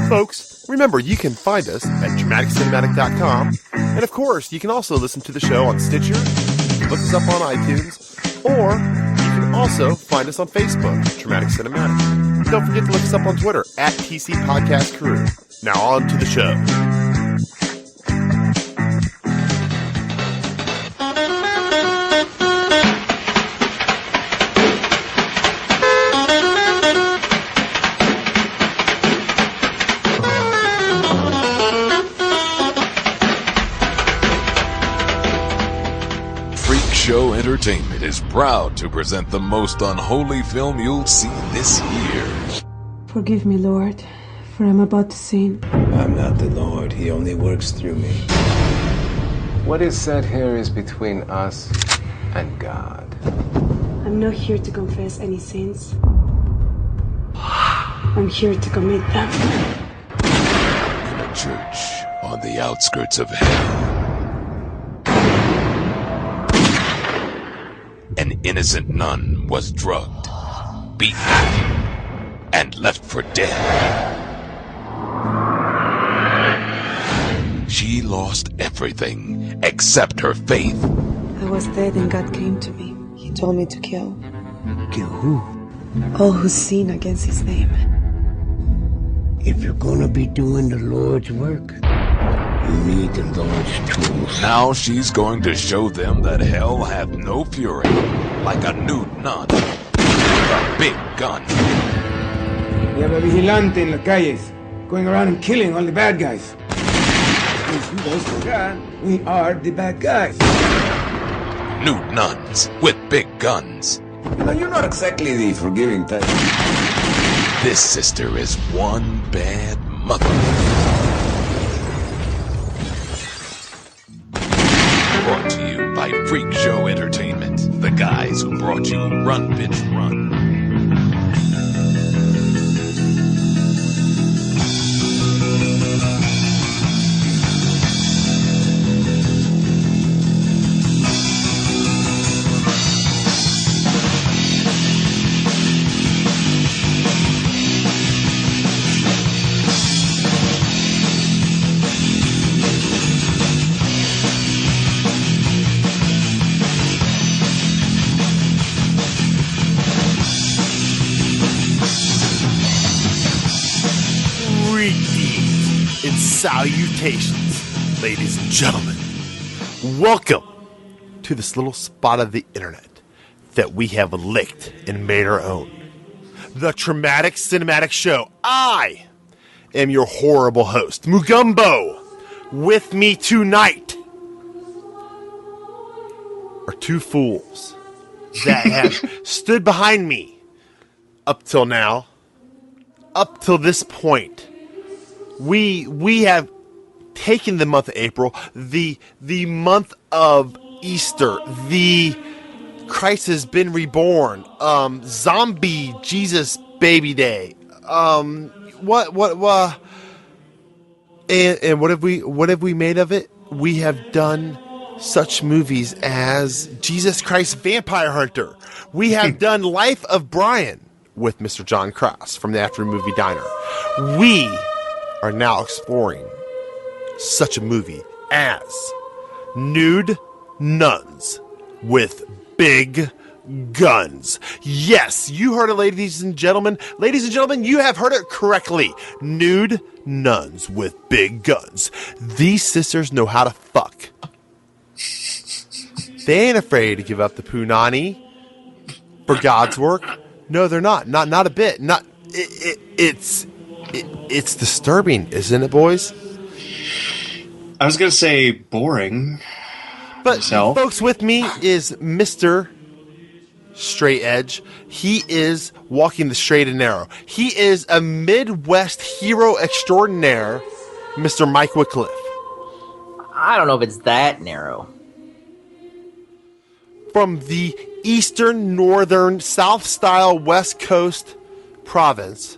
Folks, remember you can find us at dramaticcinematic.com, and of course you can also listen to the show on Stitcher, look us up on iTunes, or you can also find us on Facebook, Dramatic Cinematic. Don't forget to look us up on Twitter at TC Podcast Crew. Now on to the show. Show Entertainment is proud to present the most unholy film you'll see this year. Forgive me, Lord, for I'm about to sin. I'm not the Lord. He only works through me. What is said here is between us and God. I'm not here to confess any sins. I'm here to commit them. In a church on the outskirts of hell, an innocent nun was drugged, beaten, and left for dead. She lost everything except her faith. I was dead and God came to me. He told me to kill. Kill who? All who sin against his name. If you're gonna be doing the Lord's work, you need the Lord's tools. Now she's going to show them that hell hath no fury, like a nude nun with a big gun. We have a vigilante in the calles, going around and killing all the bad guys. If you guys forgot, we are the bad guys. Nude nuns with big guns. You know, you're not exactly the forgiving type. This sister is one bad mother. Brought to you by Freak Show Entertainment, the guys who brought you Run Bitch Run. Salutations, ladies and gentlemen. Welcome to this little spot of the internet that we have licked and made our own. The Dramatic Cinematic Show. I am your horrible host, Mugumbo. With me tonight are two fools that have stood behind me up till now, up till this point. We have taken the month of April, the month of Easter, the Christ has been reborn, zombie Jesus baby day, and what have we made of it? We have done such movies as Jesus Christ Vampire Hunter. We have done Life of Brian with Mr. John Cross from the Afternoon Movie Diner. We are now exploring such a movie as Nude Nuns with Big Guns. Yes, you heard it, ladies and gentlemen. Ladies and gentlemen, you have heard it correctly. Nude Nuns with Big Guns. These sisters know how to fuck. They ain't afraid to give up the punani for God's work. No, they're not. Not a bit. It's disturbing, isn't it, boys? I was going to say boring. But folks, with me is Mr. Straight Edge. He is walking the straight and narrow. He is a Midwest hero extraordinaire, Mr. Mike Wycliffe. I don't know if it's that narrow. From the eastern, northern, south-style West Coast province,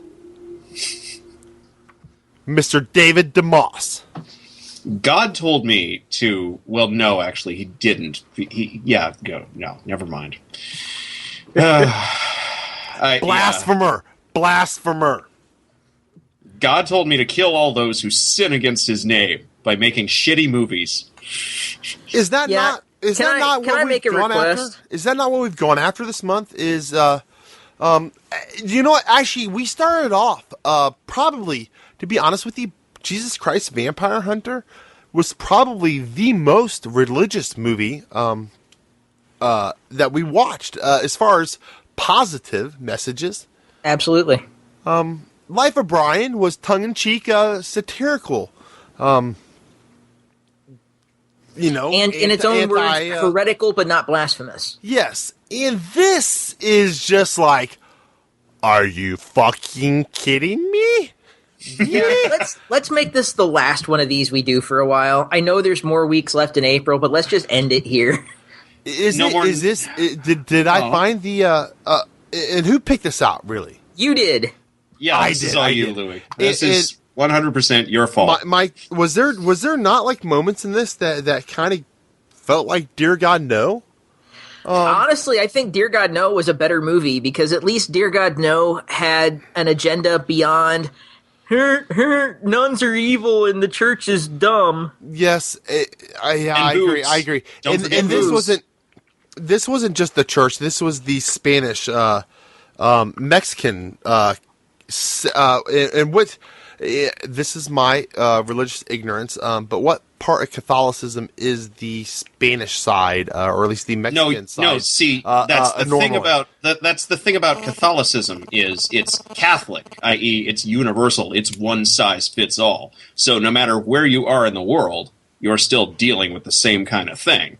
Mr. David DeMoss. God told me to. Well, no, actually, he didn't. No, never mind. Blasphemer. God told me to kill all those who sin against his name by making shitty movies. Is that Yeah. not? Is that not Can what I we've make a gone request? after? Is that not what we've gone after this month? You know what? Actually, we started off probably, to be honest with you, Jesus Christ Vampire Hunter was probably the most religious movie that we watched as far as positive messages. Absolutely. Life of Brian was tongue-in-cheek, satirical. And in its own words, heretical but not blasphemous. Yes, and this is just like, are you fucking kidding me? Yeah, let's make this the last one of these we do for a while. I know there's more weeks left in April, but let's just end it here. Did I find the and who picked this out, really? You did. Yeah, this is all you, Louis. This is 100% your fault. Was there not like moments in this that kind of felt like Dear God No? Honestly, I think Dear God No was a better movie because at least Dear God No had an agenda beyond nuns are evil and the church is dumb. Yes, I agree. And this wasn't just the church. This was the Spanish, Mexican, and what. This is my religious ignorance, but what part of Catholicism is the Spanish side, or at least the Mexican side? No, see, that's the thing about that's the thing about Catholicism is it's Catholic, i.e., it's universal. It's one size fits all. So no matter where you are in the world, you're still dealing with the same kind of thing.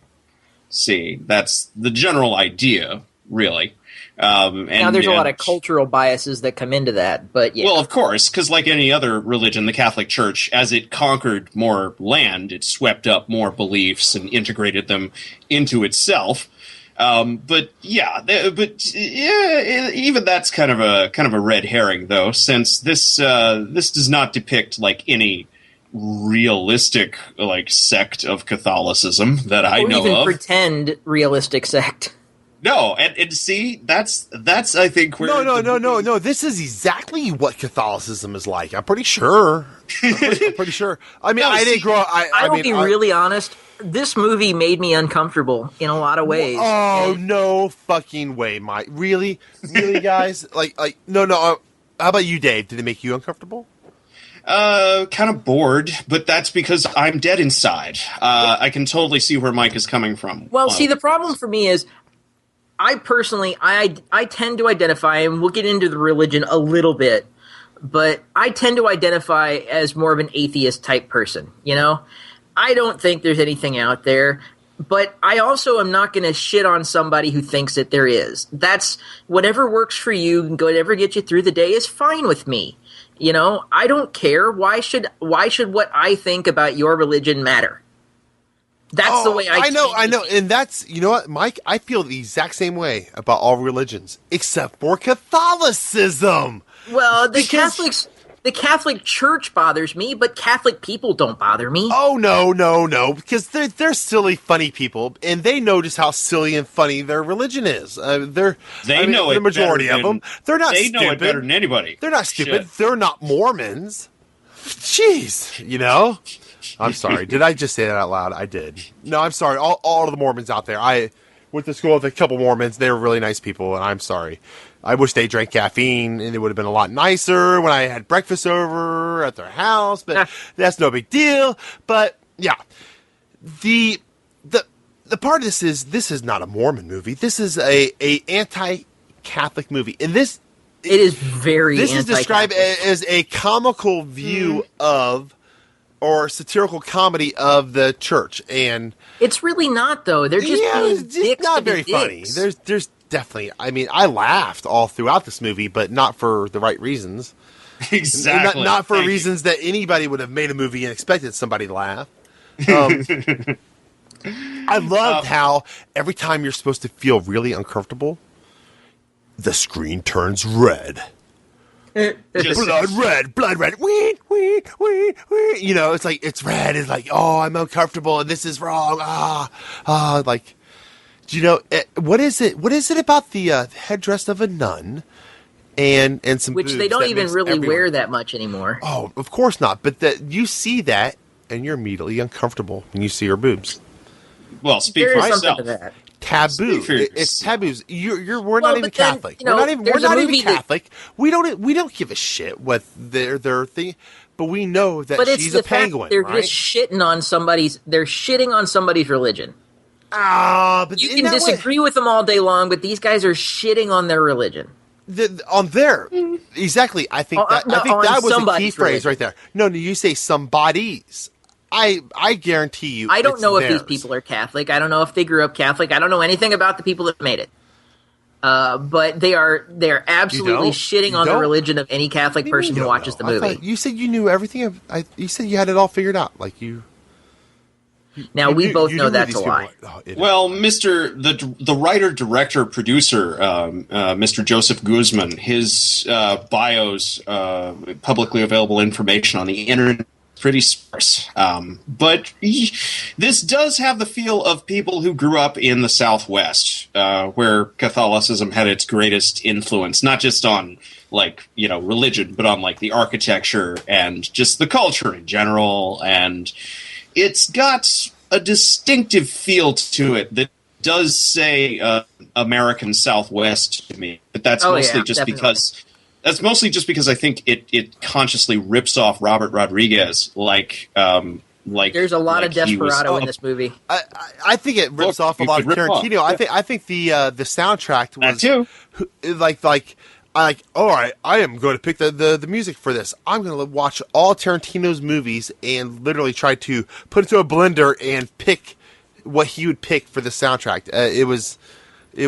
See, that's the general idea, really. Now, there's a lot of cultural biases that come into that, but yeah. Well, of course, because like any other religion, the Catholic Church, as it conquered more land, it swept up more beliefs and integrated them into itself. But even that's kind of a red herring, though, since this does not depict like any realistic like sect of Catholicism that I know of. Or even pretend realistic sect. No, and see, that's I think where No. This is exactly what Catholicism is like. I'm pretty sure. I'm pretty sure. I mean, I didn't grow up. I will be really honest. This movie made me uncomfortable in a lot of ways. Oh, no fucking way, Mike. Really, guys? No. How about you, Dave? Did it make you uncomfortable? Kind of bored, but that's because I'm dead inside. I can totally see where Mike is coming from. Well, see, the problem for me is, I personally, I tend to identify, and we'll get into the religion a little bit, but I tend to identify as more of an atheist type person, you know? I don't think there's anything out there, but I also am not going to shit on somebody who thinks that there is. That's whatever works for you and whatever gets you through the day is fine with me. You know, I don't care. Why should what I think about your religion matter? That's the way I know, and that's, you know what, Mike? I feel the exact same way about all religions, except for Catholicism. Well, the Catholic Church bothers me, but Catholic people don't bother me. Oh, no, because they're silly, funny people, and they know just how silly and funny their religion is. Know the majority of them. They're not stupid. They know it better than anybody. They're not stupid. Shit. They're not Mormons. Jeez, you know? I'm sorry. Did I just say that out loud? I did. No, I'm sorry. All of the Mormons out there. I went to school with a couple Mormons. They were really nice people, and I'm sorry. I wish they drank caffeine, and it would have been a lot nicer when I had breakfast over at their house, but that's no big deal. But, yeah. The part of this is not a Mormon movie. This is a anti-Catholic movie. And this... It is very This is described as a comical view of... or satirical comedy of the church, and it's really not, though. They're just being dicks. Not very funny. There's definitely. I mean, I laughed all throughout this movie, but not for the right reasons. Exactly. Not for reasons that anybody would have made a movie and expected somebody to laugh. I loved how every time you're supposed to feel really uncomfortable, the screen turns red. Blood red. Wee. You know, it's like, it's red. It's like, oh, I'm uncomfortable and this is wrong. Like, do you know, what is it about the headdress of a nun and some which boobs they don't that even makes really everyone- wear that much anymore. Oh, of course not. But that you see that, and you're immediately uncomfortable when you see her boobs. Well, speak There for is something yourself. to that. Taboo. Speak for It's taboos. We're Well, not even but then, Catholic. you know, We're not even there's a movie that- Catholic. We don't give a shit what their thing. But we know that But it's she's the a fact penguin, they're right? just shitting on somebody's. They're shitting on somebody's religion. But You in can that way- disagree with them all day long, but these guys are shitting on their religion. Exactly. I think Oh, no, that was a key somebody's phrase religion. right there. No, you say somebody's. I guarantee you. I don't it's know if theirs. these people are Catholic. I don't know if they grew up Catholic. I don't know anything about the people that made it. But they are absolutely shitting on the religion of any Catholic person who watches the movie. I thought you said you knew everything. You said you had it all figured out. Like you. Now we both know that's a lie. Well, the writer, director, producer, Mr. Joseph Guzman, his bios, publicly available information on the internet, pretty sparse. But this does have the feel of people who grew up in the Southwest, where Catholicism had its greatest influence, not just on religion, but on the architecture and just the culture in general. And it's got a distinctive feel to it that does say American Southwest to me, but that's mostly just because I think it consciously rips off Robert Rodriguez like there's a lot of Desperado in this movie. I think it rips off a lot of Tarantino. I think the soundtrack was all right, I am going to pick the music for this. I'm going to watch all Tarantino's movies and literally try to put it to a blender and pick what he would pick for the soundtrack. It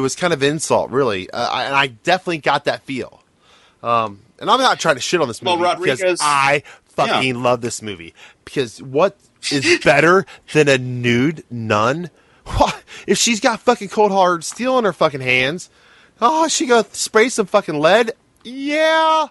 was kind of an insult, really, and I definitely got that feel. And I'm not trying to shit on this movie because I fucking love this movie. Because what is better than a nude nun? If she's got fucking cold hard steel in her fucking hands, she gonna spray some fucking lead? Yeah.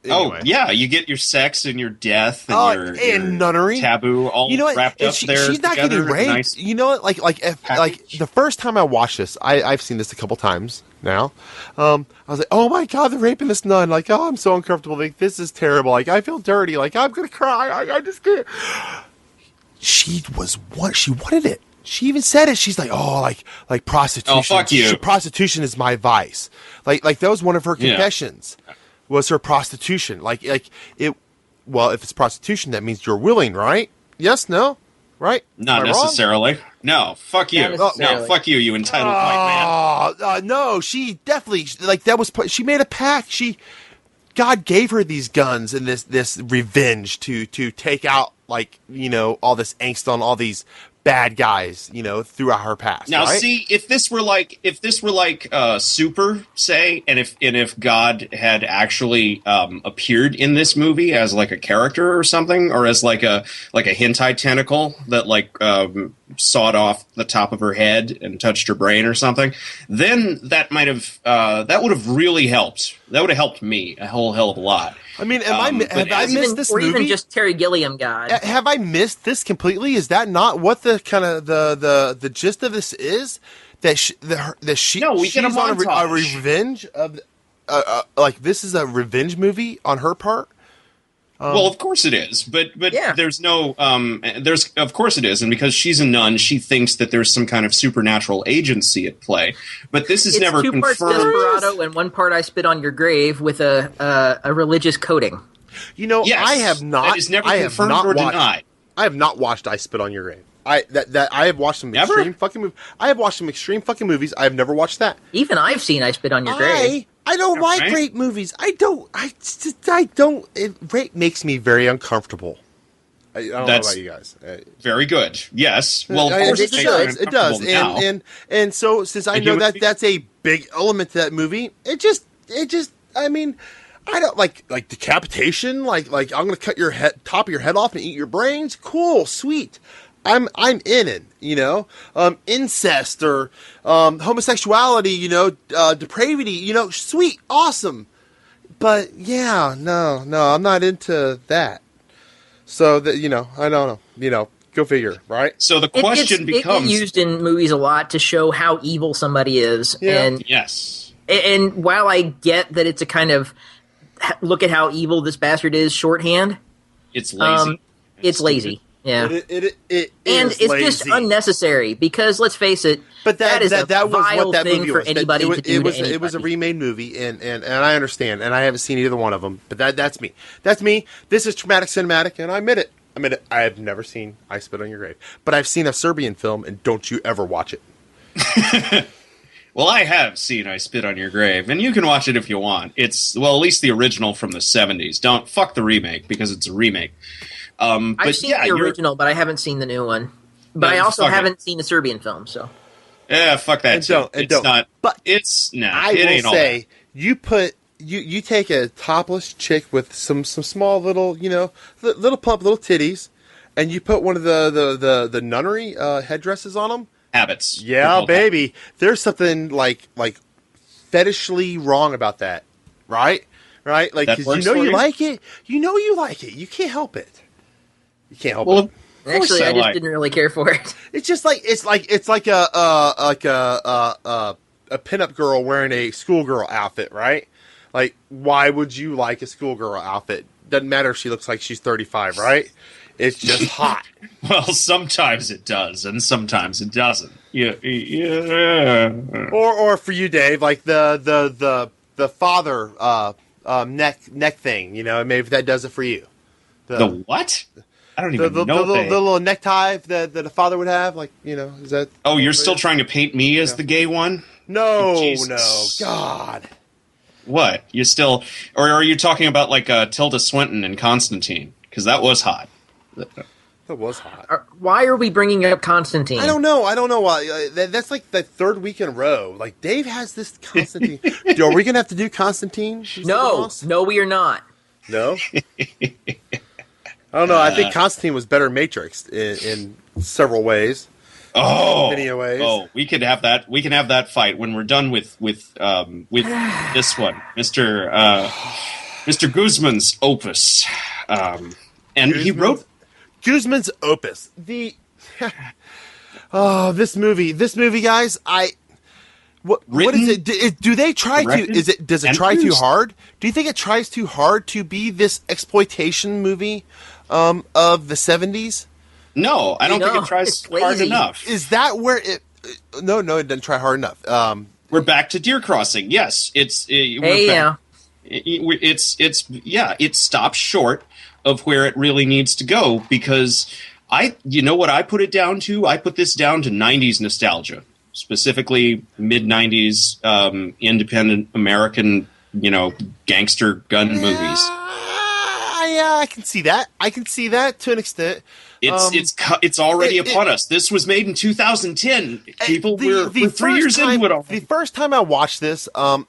Anyway. Oh yeah, you get your sex and your death and your nunnery taboo all wrapped up there. She's not getting raped. Nice the first time I watched this, I've seen this a couple times now. I was like, oh my god, they're raping this nun. I'm so uncomfortable. This is terrible. I feel dirty. I'm gonna cry. I just can't. She wanted it. She even said it. She's like prostitution. Oh, fuck you. Prostitution is my vice. That was one of her confessions. Was her prostitution. If it's prostitution, that means you're willing, right? Yes, no? Right? Not necessarily. No, fuck you. No, fuck you, you entitled white man. No, she definitely, she made a pact. God gave her these guns and this revenge to take out, all this angst on all these bad guys, throughout her past. Now, right? see, if this were like Super, say, and if God had actually appeared in this movie as a character or something, or as a hentai tentacle that sawed off the top of her head and touched her brain or something, then that might have that would have really helped. That would have helped me a whole hell of a lot. I mean, have I missed this movie? Or even just Terry Gilliam God. Have I missed this completely? Is that not what the kind of the gist of this is? She's get on a revenge of this is a revenge movie on her part. Well, of course it is, but there's no of course it is, and because she's a nun, she thinks that there's some kind of supernatural agency at play. But this is never confirmed. It's 2 parts Desperado and 1 part I Spit on Your Grave with a religious coating. Yes, I have not. That is never confirmed or denied. I have not watched I Spit on Your Grave. I have watched some extreme fucking movies. I have watched some extreme fucking movies. I have never watched that. Even I've seen I Spit on Your Grave. I don't like rape movies. I don't. Rape makes me very uncomfortable. I don't know about you guys. Very good. Yes. Well, of course it does. And so since I know that's a big element to that movie, it just. I mean, I don't like decapitation. Like I'm going to cut your top of your head off and eat your brains. Cool, sweet. I'm in it, incest or homosexuality, depravity, sweet, awesome. But yeah, no, I'm not into that. So that I don't know, go figure, right? So the question becomes: it gets used in movies a lot to show how evil somebody is, and yes. And while I get that it's a kind of look at how evil this bastard is shorthand, it's lazy. It's lazy. Yeah, it and is it's lazy. just unnecessary because let's face it. But that is a was vile what that thing movie for was. anybody to do to anybody. It was a remade movie, and I understand, and I haven't seen either one of them. But that's me. That's me. This is traumatic cinematic, and I admit it. I have never seen I Spit on Your Grave, but I've seen a Serbian film, and don't you ever watch it. Well, I have seen I Spit on Your Grave, and you can watch it if you want. It's, well, at least the original from the 70s. Don't fuck the remake, because it's a remake. I've seen the original, but I haven't seen the new one. But I also haven't seen the Serbian film, so. Yeah, fuck that too. It's not. But it's nah. I it will ain't say you take a topless chick with some small little little plump little titties, and you put one of the nunnery headdresses on them. Habits. Yeah, baby. There's something like fetishly wrong about that, right? Right? Like, because you like it. You know you like it. You can't help it. You can't help it. Actually, I just didn't really care for it. It's just like it's like a pinup girl wearing a schoolgirl outfit, right? Like, why would you like a schoolgirl outfit? Doesn't matter if she looks like she's 35, right? It's just hot. Well, sometimes it does, and sometimes it doesn't. Yeah. Or for you, Dave, like the father neck thing. Maybe that does it for you. The what? I don't even know. The little necktie that a father would have, is that? Oh, you're still trying to paint me as the gay one? No, God. What? You still, or are you talking about like Tilda Swinton and Constantine? Because that was hot. That was hot. Why are we bringing up Constantine? I don't know why. That's like the third week in a row. Like, Dave has this Constantine. Are we gonna have to do Constantine? No, we are not. No. I don't know. I think Constantine was better Matrix in several ways. Many ways. Oh, we could have that. We can have that fight when we're done with this one, Mr. Guzman's opus. He wrote Guzman's opus. This movie, guys. What is it? Do they try to? Does it try too hard? Do you think it tries too hard to be this exploitation movie of the 70s? No, I don't think it tries hard enough. Is that where it? No, it doesn't try hard enough. We're back to Deer Crossing. Yes, it stops short of where it really needs to go because you know what I put it down to? I put this down to 90s nostalgia, specifically mid-90s independent American, gangster gun movies. Yeah, I can see that. I can see that to an extent. It's already upon us. This was made in 2010. People, we're 3 years into it already. The first time I watched this, I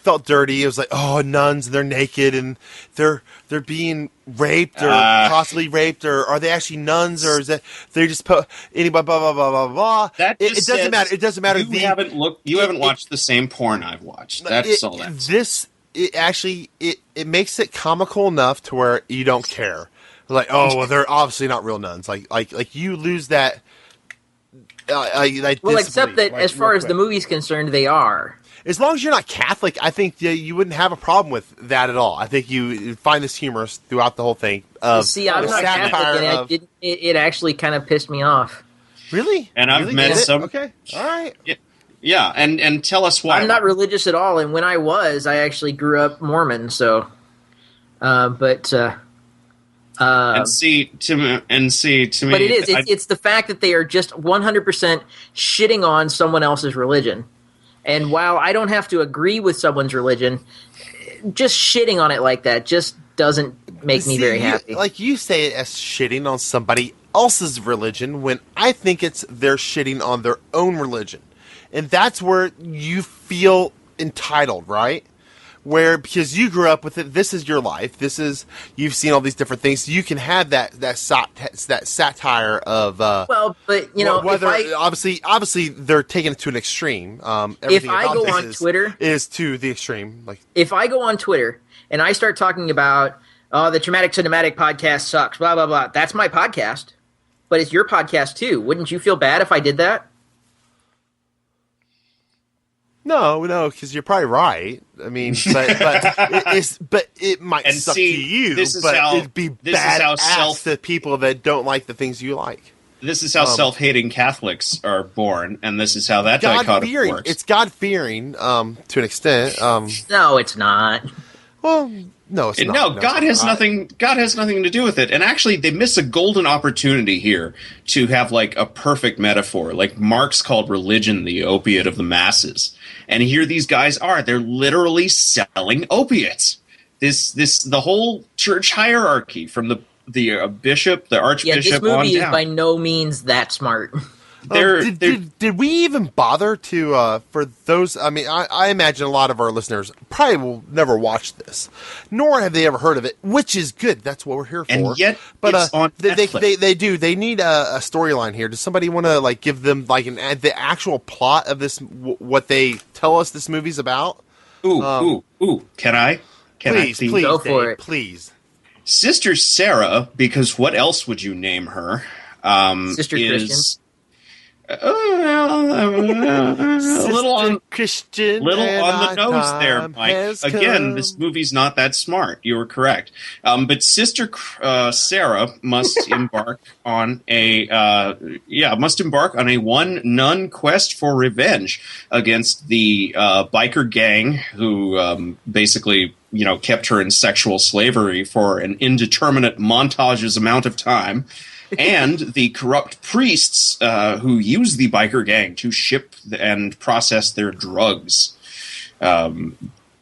felt dirty. It was like, oh, nuns, they're naked and they're being raped or possibly raped, or are they actually nuns, or is that they just anybody blah blah blah blah blah. It doesn't matter. It doesn't matter. You haven't watched the same porn I've watched. That's all that. It makes it comical enough to where you don't care. Like, oh, well, they're obviously not real nuns. Like you lose that. Well, except that as far as the movie's concerned, they are. As long as you're not Catholic, I think you wouldn't have a problem with that at all. I think you find this humorous throughout the whole thing. See, I'm not Catholic, and it actually kind of pissed me off. Really? And I've met some. Okay, all right. Yeah, and tell us why. I'm not religious at all, and when I was, I actually grew up Mormon. So, and see to me. But it is. It's the fact that they are just 100% shitting on someone else's religion. And while I don't have to agree with someone's religion, just shitting on it like that just doesn't make me very happy. Like you say it as shitting on somebody else's religion when I think they're shitting on their own religion. And that's where you feel entitled, right? Where, because you grew up with it, this is your life. You've seen all these different things. You can have that satire of. Well, but whether obviously they're taking it to an extreme. If I go on Twitter, is to the extreme. Like, if I go on Twitter and I start talking about, the Traumatic Cinematic podcast sucks, blah blah blah. That's my podcast, but it's your podcast too. Wouldn't you feel bad if I did that? No, because you're probably right. I mean, but it might And suck see, to you, this is but how- it'd be this is how badass to people that don't like the things you like. This is how self-hating Catholics are born, and this is how that dichotomy God-fearing. works. It's God-fearing to an extent. No, it's not. Well, no, it's not. No, God has it's not. nothing. God has nothing to do with it. And actually, they miss a golden opportunity here to have like a perfect metaphor. Like Marx called religion the opiate of the masses, and here these guys are. They're literally selling opiates. The whole church hierarchy from the bishop, the Yeah, archbishop, this movie on is down. by no means that smart. Did we even bother to for those? I mean, I imagine a lot of our listeners probably will never watch this, nor have they ever heard of it, which is good. That's what we're here for. And yet, but it's on Netflix. they do. They need a storyline here. Does somebody want to like give them like the actual plot of this? What they tell us this movie's about? Ooh! Can I? Please, Dave? Go for it. Please. Sister Sarah, because what else would you name her? Sister Christian. A little on Christian, the nose there, Mike. Again, this movie's not that smart. You were correct. But Sister Sarah must embark on a one nun quest for revenge against the biker gang who basically kept her in sexual slavery for an indeterminate montage's amount of time. And the corrupt priests who use the biker gang to ship and process their drugs.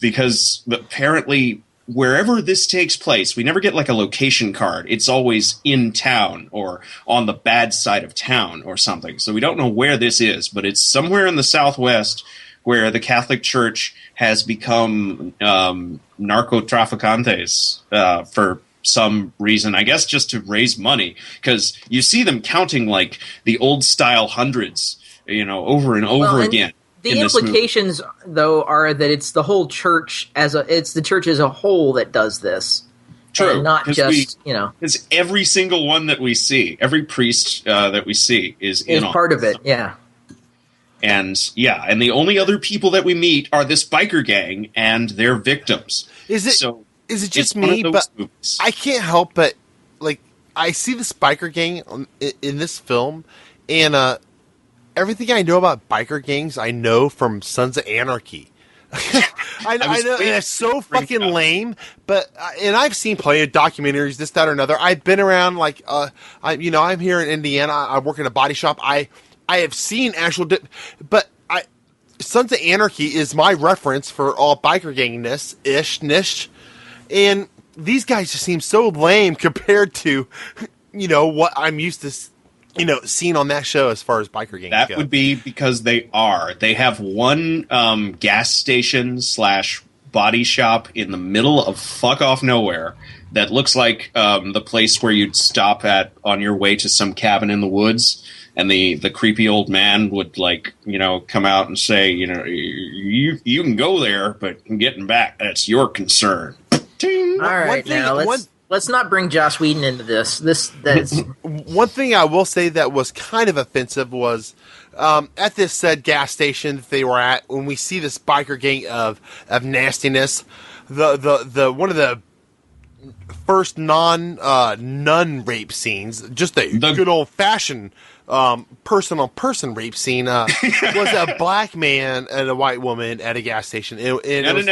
Because apparently, wherever this takes place, we never get like a location card. It's always in town or on the bad side of town or something. So we don't know where this is, but it's somewhere in the Southwest where the Catholic Church has become narcotraficantes for some reason, I guess just to raise money, because you see them counting like the old style hundreds, over and over again. The implications, though, are that it's the whole church it's the church as a whole that does this. True, and not just It's every single one that we see, every priest that we see is in on part of it. Yeah. And the only other people that we meet are this biker gang and their victims. Is it just me? But movies. I can't help but like I see this biker gang in this film, and everything I know about biker gangs I know from Sons of Anarchy. I know it's so fucking lame, but and I've seen plenty of documentaries, this, that, or another. I've been around like I'm here in Indiana. I work in a body shop. I have seen actual, but Sons of Anarchy is my reference for all biker gangness niche. And these guys just seem so lame compared to, what I'm used to, seeing on that show as far as biker gangs That go. would be because they have one gas station / body shop in the middle of fuck off nowhere that looks like the place where you'd stop at on your way to some cabin in the woods. And the creepy old man would come out and say, you can go there, but getting back, that's your concern. All right, let's not bring Joss Whedon into this. That's one thing I will say that was kind of offensive was at this said gas station that they were at, when we see this biker gang of nastiness, the one of the first nun rape scenes, just a good old fashioned person on person rape scene was a black man and a white woman at a gas station. No. And it was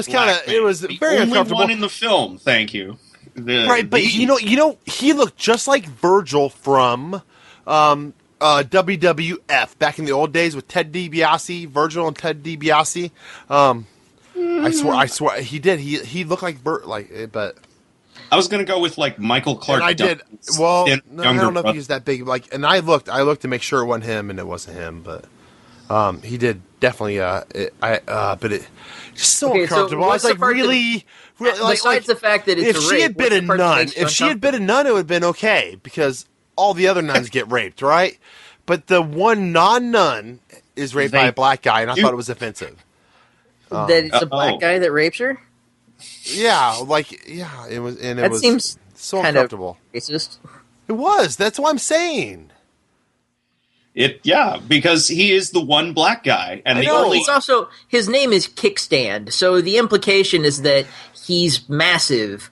it was very uncomfortable. Only one in the film, thank you. Right, but he looked just like Virgil from WWF back in the old days with Ted DiBiase, Virgil and Ted DiBiase. I swear he did. He looked like but. I was going to go with Michael Clark. And I did. Well, I don't know if brother. he was that big. And I looked to make sure it wasn't him, and it wasn't him. But he did definitely. But it just so uncomfortable. I was really. Besides the fact that it's if she had been a nun, it would have been okay because all the other nuns get raped, right? But the one non-nun is raped by a black guy, and I thought it was offensive. That it's a black guy that rapes her. Yeah, it was, and it was seems so kind uncomfortable. Of racist. It was. That's what I'm saying. Because he is the one black guy, and It's also his name is Kickstand, so the implication is that he's massive,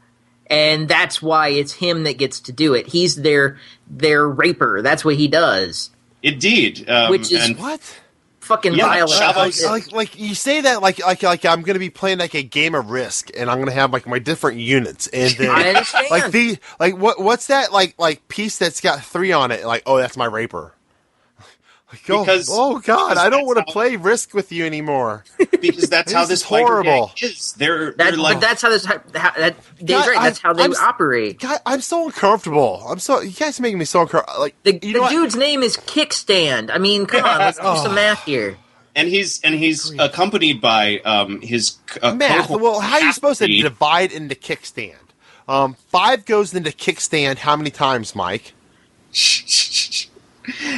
and that's why it's him that gets to do it. He's their raper. That's what he does. Indeed, which is what? Fucking violent. Like you say that like I'm gonna be playing like a game of Risk, and I'm gonna have like my different units, and then I understand. What's that like piece that's got 3 on it? Like, oh, that's my raper. Oh God, I don't want to play Risk with you anymore. Because that's how this horrible is. But that's how this. That's how they operate. God, I'm so uncomfortable. You guys are making me so uncomfortable. Like the dude's name is Kickstand. I mean, come on, let's do some math here. And he's accompanied by his math. Well, how are you supposed to divide into kickstand? 5 goes into kickstand. How many times, Mike?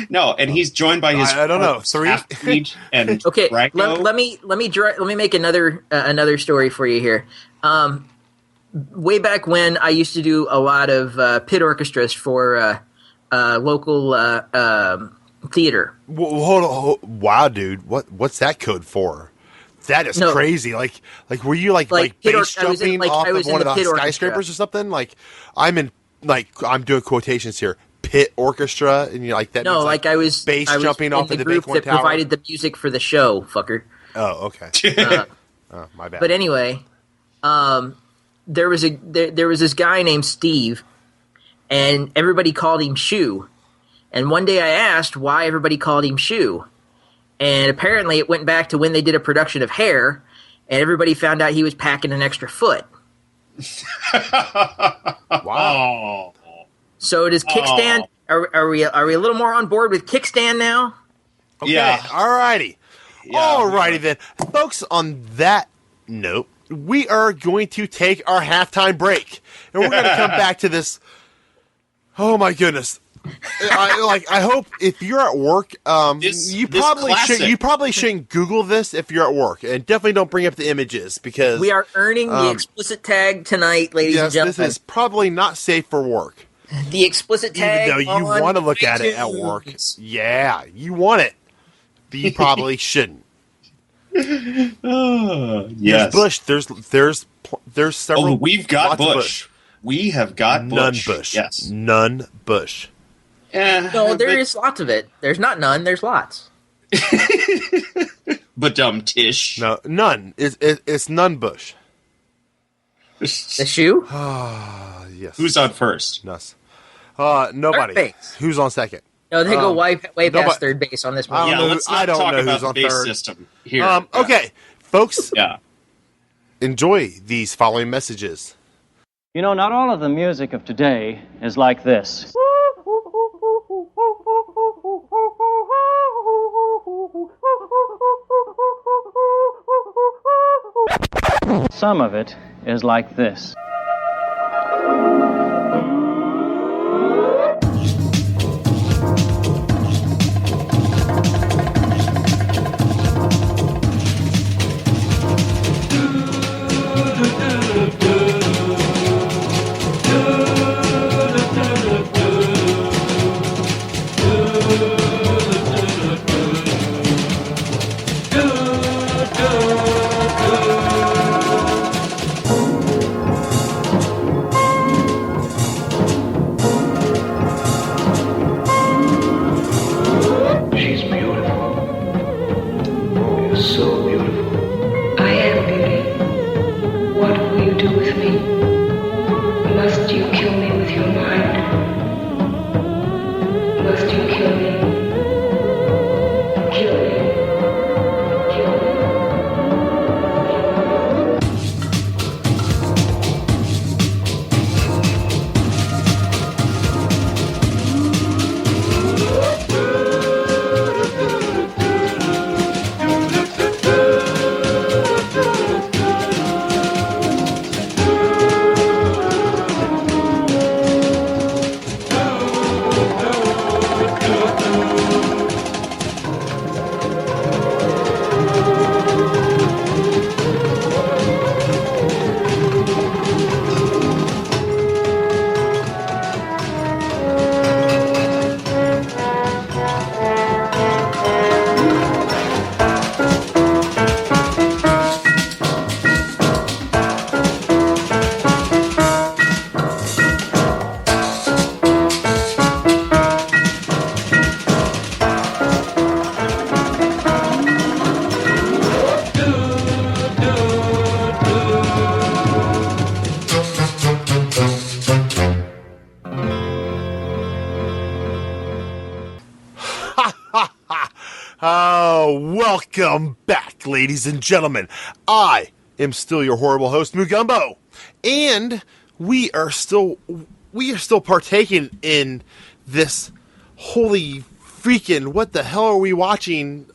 No, and he's joined by his. I don't know. 3 and okay. Let me make another story for you here. Way back when I used to do a lot of pit orchestras for local theater. Hold on. Wow, dude. What's that code for? That is crazy. Like were you like base jumping off of one of the skyscrapers or something? Like I'm doing quotations here. Pit orchestra, and you're like that. No, like I was base jumping off of the group that tower? provided the music for the show, fucker. Oh, okay. My bad. But anyway, there was this guy named Steve, and everybody called him Shoe. And one day I asked why everybody called him Shoe, and apparently it went back to when they did a production of Hair, and everybody found out he was packing an extra foot. Wow. So does Kickstand? Are we a little more on board with Kickstand now? Okay. Yeah. Alrighty. Alrighty then, folks. On that note, we are going to take our halftime break, and we're going to come back to this. Oh my goodness! I hope if you're at work, you probably shouldn't Google this if you're at work, and definitely don't bring up the images because we are earning the explicit tag tonight, ladies and gentlemen. This is probably not safe for work. The explicit tag. Even though you want to look at it at work. Yeah, you want it. But you probably shouldn't. Yes. There's Bush. There's several. Oh, we've got Bush. We have got Bush. None Bush. Yes. None Bush. No, there is lots of it. There's not none. There's lots. But Tish. No, none. It's none Bush. The Shoe? Yes. Who's on first? Nuss. Nobody. Who's on second? No, they go way past third base on this one. I don't know who's on third. System here. Okay, folks. Yeah. Enjoy these following messages. You know, not all of the music of today is like this. Some of it is like this. ladies and gentlemen. I am still your horrible host, Mugumbo, and we are still partaking in this holy freaking what the hell are we watching?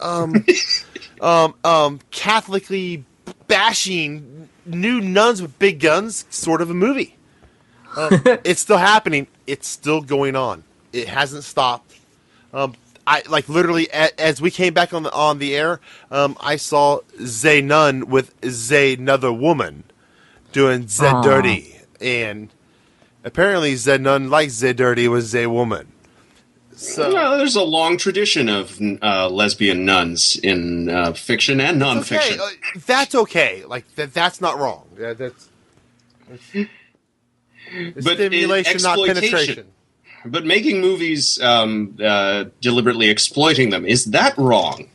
Catholically bashing nude nuns with big guns, sort of a movie. It's still happening. It's still going on. It hasn't stopped. I like literally as we came back on the air. I saw Zay Nun with Zay another woman doing Zay Dirty, and apparently Zay Nun likes Zay Dirty with Zay Woman. So there's a long tradition of lesbian nuns in fiction and nonfiction. Okay. That's okay. Like that's not wrong. That's stimulation, not penetration. But making movies deliberately exploiting them, is that wrong?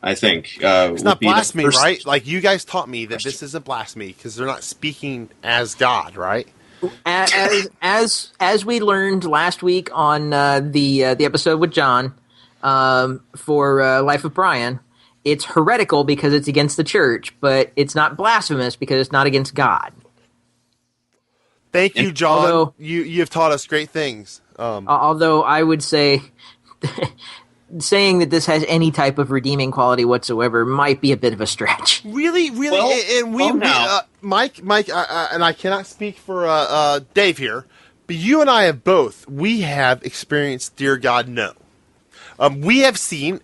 I think it's not blasphemy, right? Like you guys taught me that this isn't blasphemy because they're not speaking as God, right? As we learned last week on the episode with John for Life of Brian, it's heretical because it's against the church, but it's not blasphemous because it's not against God. Thank you, John. Although, you've taught us great things. Although I would say saying that this has any type of redeeming quality whatsoever might be a bit of a stretch. Really? Well, and Mike, and I cannot speak for Dave here, but you and I have both. We have experienced Dear God No. We have seen,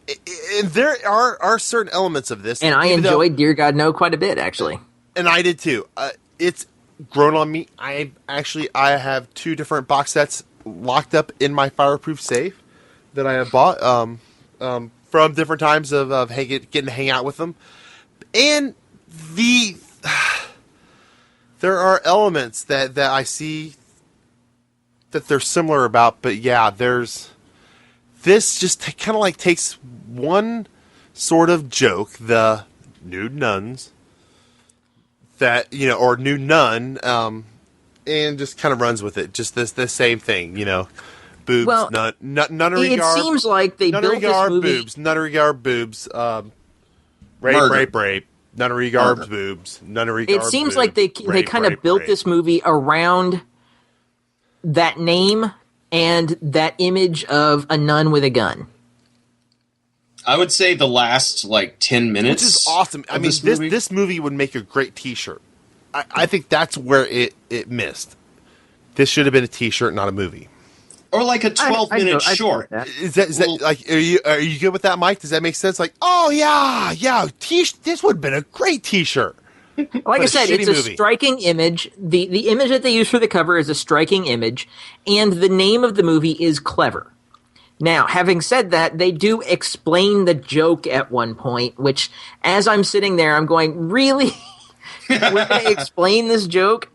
and there are certain elements of this, and I enjoyed Dear God No quite a bit, actually. And I did too. It's grown on me. I have 2 different box sets locked up in my fireproof safe that I have bought from different times of getting to hang out with them. And there are elements that I see that they're similar about, but yeah, this just kind of like takes one sort of joke, the nude nuns, that, or nude nun, and just kind of runs with it. Just the same thing, boobs, nunnery garb. It seems like they built this movie. Boobs, nunnery garb, boobs, rape, nunnery garb, boobs, nunnery garb. It seems like they kind of built this movie around that name and that image of a nun with a gun. I would say the last 10 minutes, which is awesome. I mean, this movie would make a great T-shirt. I think that's where it missed. This should have been a T-shirt, not a movie, or like a 12-minute short. Is that like? Are you good with that, Mike? Does that make sense? Like, oh yeah, this would have been a great T-shirt. Like I said, it's a striking image. The image that they use for the cover is a striking image, and the name of the movie is clever. Now, having said that, they do explain the joke at one point, which, as I'm sitting there, I'm going, really? We're going to explain this joke?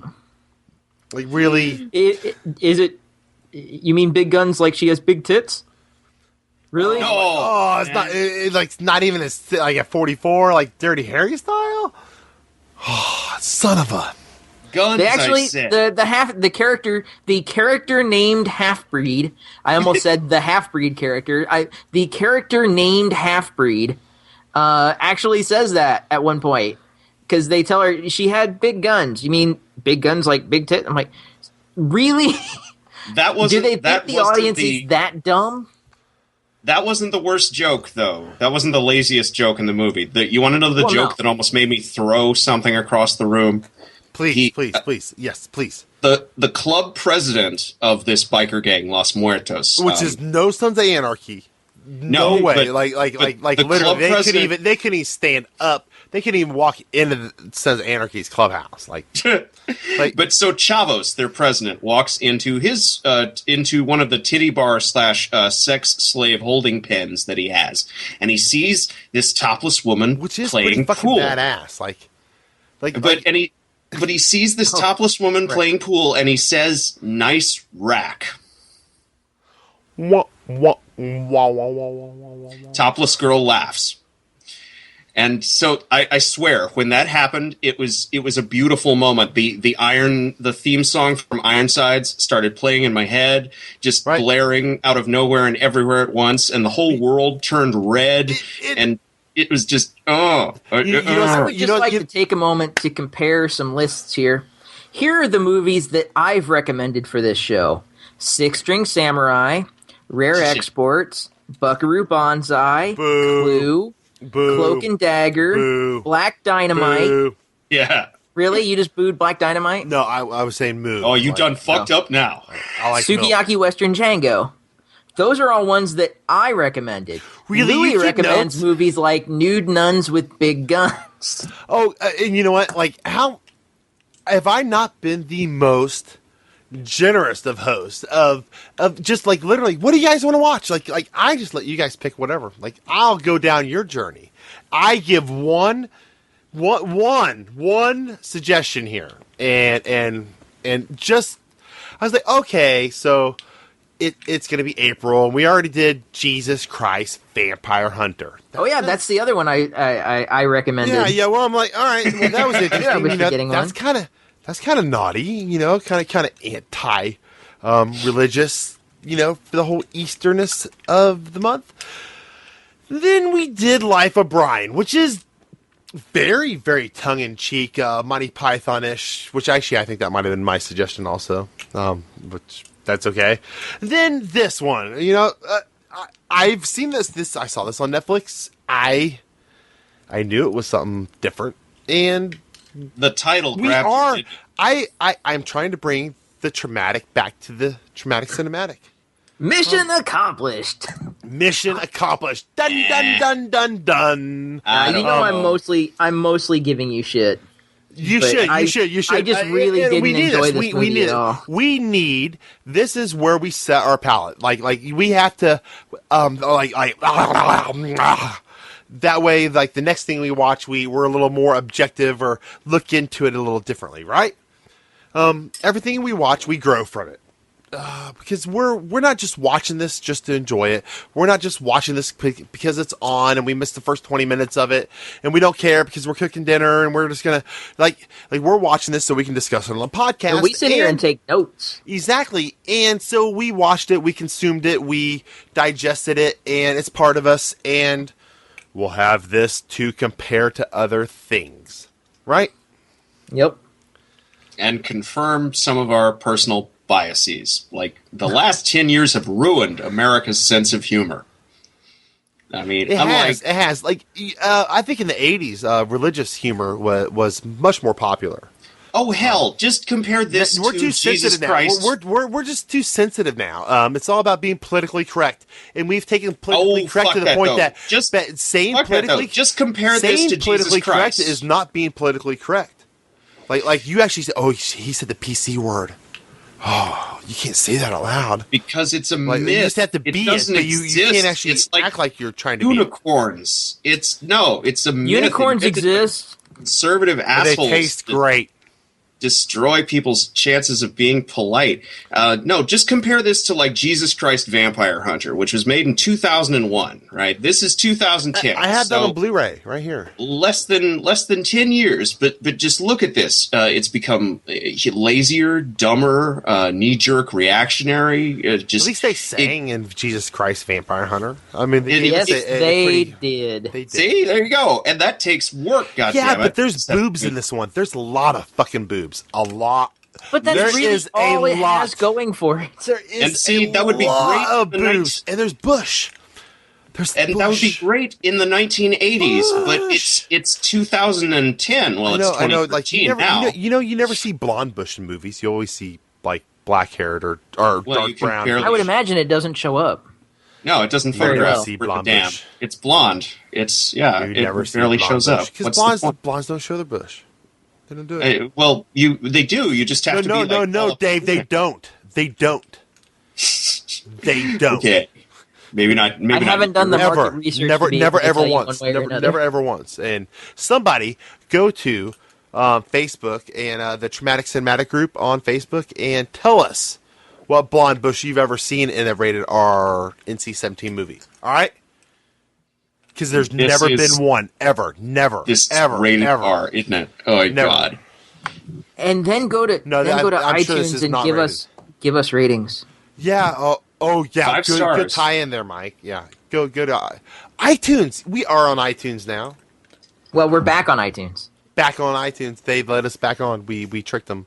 Like, really? Is it... You mean big guns like she has big tits? Really? No. It's not... It's not even a 44, like Dirty Harry style? Oh, son of a... Guns, they actually the character named Half-Breed. I almost said the Half-Breed character. The character named Half-Breed actually says that at one point because they tell her she had big guns. You mean big guns like big tit? I'm like, really? Do they think the audience is that dumb? That wasn't the worst joke, though. That wasn't the laziest joke in the movie. You want to know the joke that almost made me throw something across the room? Please. Yes, please. The club president of this biker gang, Los Muertos, which is no Sons of Anarchy. No way. But literally, they couldn't even stand up. They couldn't even walk into the Sons of Anarchy's clubhouse. But so Chavos, their president, walks into his into one of the titty bar / sex slave holding pens that he has, and he sees this topless woman which is playing pretty pool. Badass. But he sees this topless woman playing pool, and he says, "Nice rack." Topless girl laughs. And so I swear, when that happened, it was a beautiful moment. The theme song from Ironsides started playing in my head, just blaring out of nowhere and everywhere at once, and the whole world turned red. It was just I would just like to take a moment to compare some lists here. Here are the movies that I've recommended for this show: Six String Samurai, Rare Exports, Buckaroo Banzai, Clue, Cloak and Dagger, Black Dynamite. Yeah. Really? You just booed Black Dynamite? No, I was saying Moo. Oh, you done fucked up now. I like Sukiyaki Milk. Western Django. Those are all ones that I recommended. Really? Louis recommends movies like Nude Nuns with Big Guns. Oh, and you know what? Like, how have I not been the most generous of hosts of just like literally, what do you guys want to watch? Like I just let you guys pick whatever. Like, I'll go down your journey. I give one suggestion here, and just I was like, okay, so it's going to be April, and we already did Jesus Christ Vampire Hunter. That's the other one I recommended. Yeah. Well, I'm like, all right, well, that was interesting. That's kind of naughty, kind of anti religious, for the whole Easterness of the month. Then we did Life of Brian, which is very, very tongue-in-cheek, Monty Python-ish, which actually I think that might have been my suggestion also, which that's okay. Then this one, I've seen this. I saw this on Netflix. I knew it was something different, and the title grabbed me. I'm trying to bring the traumatic back to the traumatic cinematic. Mission accomplished. Mission accomplished. Dun dun dun dun dun. I'm mostly giving you shit. You should. I just really didn't enjoy this movie at all. We need. This is where we set our palate. Like we have to. That way, like the next thing we watch, we're a little more objective or look into it a little differently, right? Everything we watch, we grow from it. Because we're not just watching this just to enjoy it. We're not just watching this because it's on and we missed the first 20 minutes of it and we don't care because we're cooking dinner and we're just gonna like we're watching this so we can discuss it on the podcast. And we sit here and take notes. Exactly. And so we watched it, we consumed it, we digested it, and it's part of us, and we'll have this to compare to other things. Right? Yep. And confirm some of our personal biases. Like, the last 10 years have ruined America's sense of humor. I mean, it has. Like, I think in the 80s, religious humor was much more popular. Oh, hell, just compare this we're to too Jesus sensitive Christ. Now. We're just too sensitive now. It's all about being politically correct. And we've taken politically correct to the point that just compare this to Jesus Christ. Correct is not being politically correct. Like you actually said, he said the PC word. Oh, you can't say that out loud. Because it's a myth. You just have to be it, but you can't actually act like you're trying to unicorns. be It's a myth. Unicorns exist. Conservative assholes. They taste great. Destroy people's chances of being polite. No, just compare this to like Jesus Christ Vampire Hunter, which was made in 2001, right? This is 2010. I have that on Blu-ray right here. Less than 10 years, but just look at this. It's become lazier, dumber, knee-jerk, reactionary. At least they sang in Jesus Christ Vampire Hunter. I mean, they did. See, there you go. And that takes work, goddammit. Yeah, but there's boobs in this one. There's a lot of fucking boobs. A lot. But that's really all it has going for it. There is that would be great of boobs. And there's bush. That would be great in the 1980s, but it's 2010. Well, it's 2013 like now. You never see blonde bush in movies. You always see like black-haired or dark brown. I would imagine it doesn't show up. No, it doesn't photograph. Blonde damn, bush. It's blonde. It barely shows up. Because blondes don't show their bush. They don't do it. They do. You just have to be like... No, Dave, they don't. They don't. They don't. Okay. Maybe not. I haven't done the market research. Never, ever once. Never, ever once. And somebody go to Facebook and the Traumatic Cinematic group on Facebook and tell us what blonde bush you've ever seen in a rated R NC-17 movie. All right? Because there's never been one, ever, never, this ever, rated ever. R, isn't it? Oh my god! And then go to iTunes and give us ratings. Yeah. Oh yeah. 5 stars. Good tie in there, Mike. Yeah. Go to iTunes. We are on iTunes now. Well, we're back on iTunes. Back on iTunes. They let us back on. We tricked them.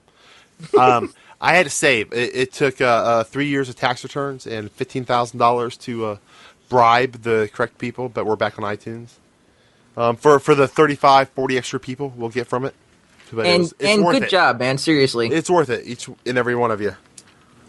I had to save. It took 3 years of tax returns and $15,000 to bribe the correct people, but we're back on iTunes. For the 35, 40 extra people we'll get from it. But it's good job, man. Seriously. It's worth it, each and every one of you.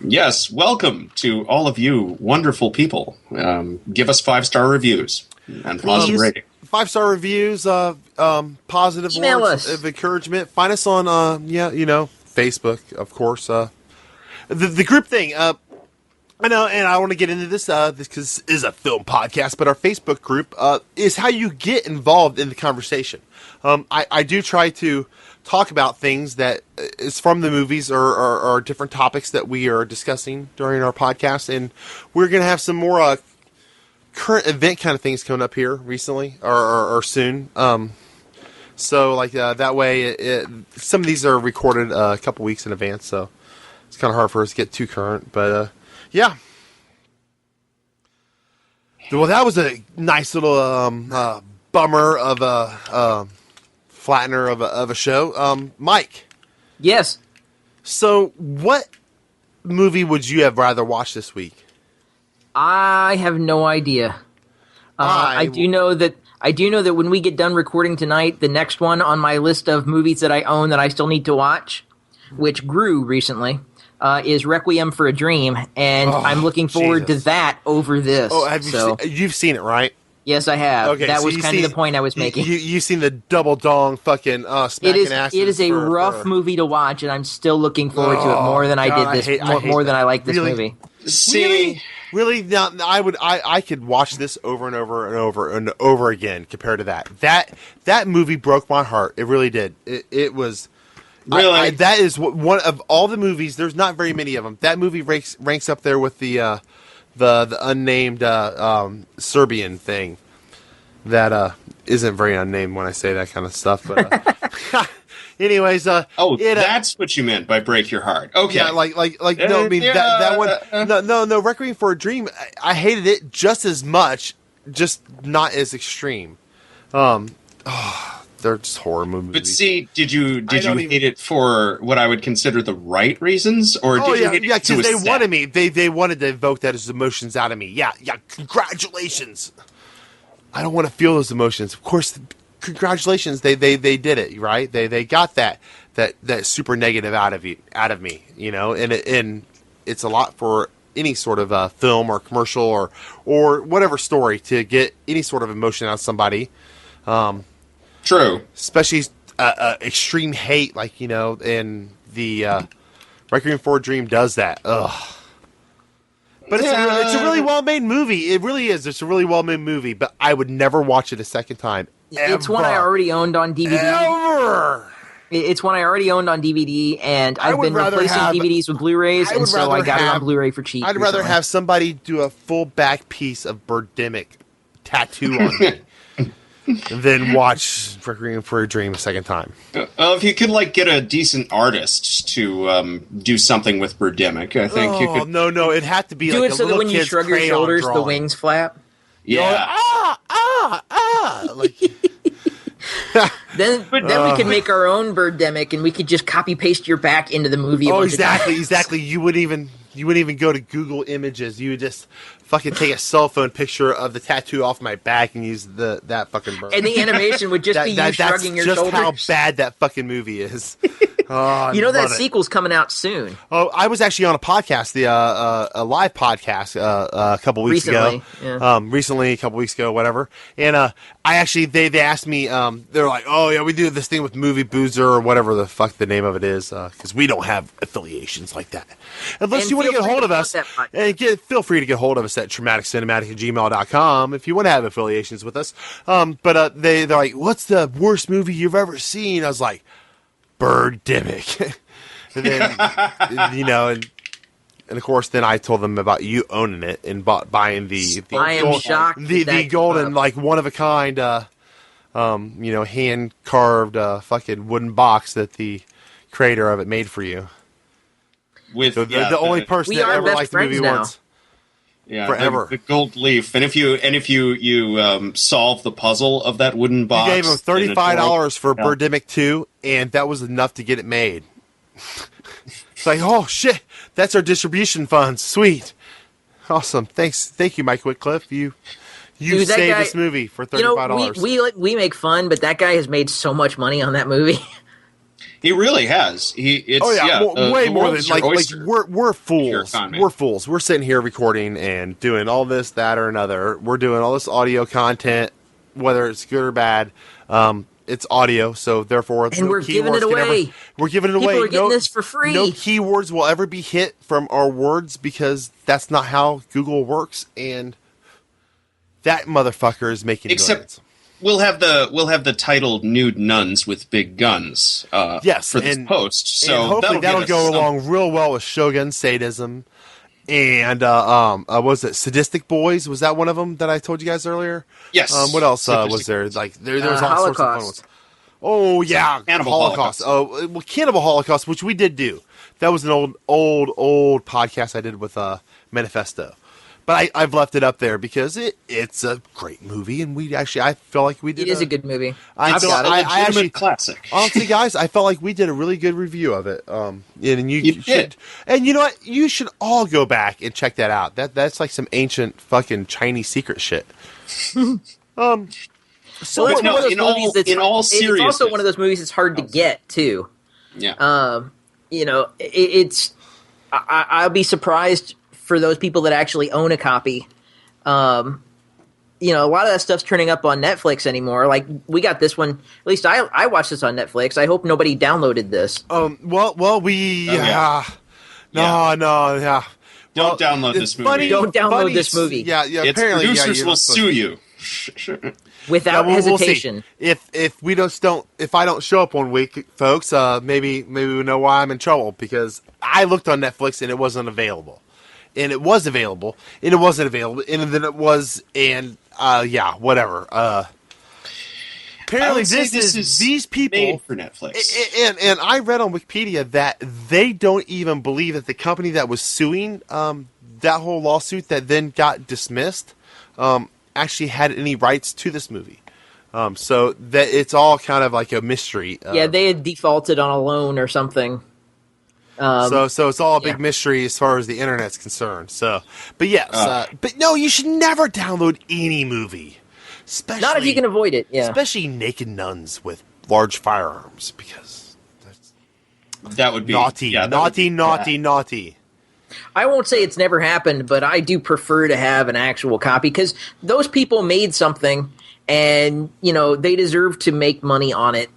Yes, welcome to all of you wonderful people. Give us 5-star reviews and positive rating. 5-star reviews, positive Email words us. of encouragement. Find us on, Facebook, of course. The group thing. I know, and I want to get into this because this is a film podcast, but our Facebook group is how you get involved in the conversation. I do try to talk about things that is from the movies or different topics that we are discussing during our podcast, and we're going to have some more current event kind of things coming up here recently or soon. So like that way, some of these are recorded a couple weeks in advance, so it's kind of hard for us to get too current, but yeah. Well, that was a nice little bummer of a flattener of a show. Mike. Yes. So, what movie would you have rather watched this week? I have no idea. I do know that when we get done recording tonight, the next one on my list of movies that I own that I still need to watch, which grew recently, is Requiem for a Dream, and I'm looking forward to that over this. Oh, you've seen it, right? Yes, I have. Okay, that so was kind of the point I was making. You've seen the double dong fucking smacking asses. It is a rough movie to watch, and I'm still looking forward to it more than I did this. More than I like this movie. See, really, now I could watch this over and over and over and over again compared to that. That movie broke my heart. It really did. It was. Really? That is one of all the movies. There's not very many of them. That movie ranks up there with the unnamed Serbian thing. That isn't very unnamed when I say that kind of stuff. But anyways, that's what you meant by break your heart. Okay, yeah, like no, I mean that one. No, Requiem for a Dream. I hated it just as much, just not as extreme. They're just horror movies. But see, did you hate it for what I would consider the right reasons, or did you hate it because they wanted me? They wanted to evoke that as emotions out of me. Yeah. Congratulations. I don't want to feel those emotions. Of course, congratulations. They did it right. They got that super negative out of me. You know, and it's a lot for any sort of film or commercial or whatever story to get any sort of emotion out of somebody. True. Especially extreme hate, like, and the Requiem for a Dream does that. Ugh. But it's a really well-made movie. It really is. It's a really well-made movie, but I would never watch it a second time. It's one I already owned on DVD. Ever. It's one I already owned on DVD, and I've been replacing DVDs with Blu-rays, and so I got it on Blu-ray for cheap. I'd rather have somebody do a full back piece of Birdemic tattoo on me. Then watch Requiem for a Dream a second time. If you could get a decent artist to do something with Birdemic, I think you could. No, it'd have to be do like it so that when you shrug your shoulders, drawing. the wings flap. Yeah. Then we could make our own Birdemic, and we could just copy paste your back into the movie. Oh, exactly. You wouldn't even go to Google Images. You would just fucking take a cell phone picture of the tattoo off my back and use that fucking bird. And the animation would just be you shrugging your shoulders. That's just how bad that fucking movie is. That sequel's coming out soon. Oh, I was actually on a podcast, a live podcast, a couple weeks ago. Yeah. Recently, a couple weeks ago, whatever. And they asked me, they're like, oh yeah, we do this thing with Movie Boozer or whatever the fuck the name of it is, because we don't have affiliations like that. Unless you want to get a hold of us, and feel free to get a hold of us at traumaticcinematic@gmail.com if you want to have affiliations with us. But they're like, what's the worst movie you've ever seen? I was like, Birdemic. And then, and of course, then I told them about you owning it and buying the golden, one of a kind, hand carved fucking wooden box that the creator of it made for you. With the only person that ever liked the movie once. Yeah, forever. The gold leaf, and if you solve the puzzle of that wooden box, you gave him $35 for Birdemic 2, and that was enough to get it made. It's like, oh shit, that's our distribution funds. Sweet, awesome, thank you, Mike Whitcliffe. You saved this movie for $35. We make fun, but that guy has made so much money on that movie. He really has. Way more than like we're fools. Con, we're fools. We're sitting here recording and doing all this, that, or another. We're doing all this audio content, whether it's good or bad. It's audio, so therefore, and we're giving it away. We're giving it away. People are getting this for free. No keywords will ever be hit from our words because that's not how Google works, and that motherfucker is making millions. We'll have the title "Nude Nuns with Big Guns." Yes, for this post. So and hopefully that'll go along real well with Shogun sadism, and was it Sadistic Boys? Was that one of them that I told you guys earlier? Yes. What else was there? Like there was all sorts of fun ones. Oh yeah, Cannibal Holocaust. Oh well, Cannibal Holocaust, which we did do. That was an old podcast I did with Manifesto. But I've left it up there because it's a great movie, and I feel like we did. It is a good movie. I actually classic. Honestly, guys, I felt like we did a really good review of it. And you should, did. And you know what? You should all go back and check that out. That's like some ancient fucking Chinese secret shit. In all seriousness, it's also one of those movies that's hard to get too. Yeah. I'll be surprised for those people that actually own a copy. A lot of that stuff's turning up on Netflix anymore. Like, we got this one. At least I watched this on Netflix. I hope nobody downloaded this. No. Don't download this movie. Don't download this movie. Yeah. Its apparently, producers will sue you without hesitation. We'll if I don't show up one week, folks, maybe we know why I'm in trouble, because I looked on Netflix and it wasn't available. And it was available, and it wasn't available, and then it was, and whatever. Apparently, this is these people made for Netflix, and I read on Wikipedia that they don't even believe that the company that was suing that whole lawsuit that then got dismissed actually had any rights to this movie. So that it's all kind of like a mystery. They had defaulted on a loan or something. So it's all a big mystery as far as the internet's concerned. So, but yes, but no, you should never download any movie, especially not if you can avoid it. Yeah, especially naked nuns with large firearms, because that would be naughty. I won't say it's never happened, but I do prefer to have an actual copy, because those people made something, and they deserve to make money on it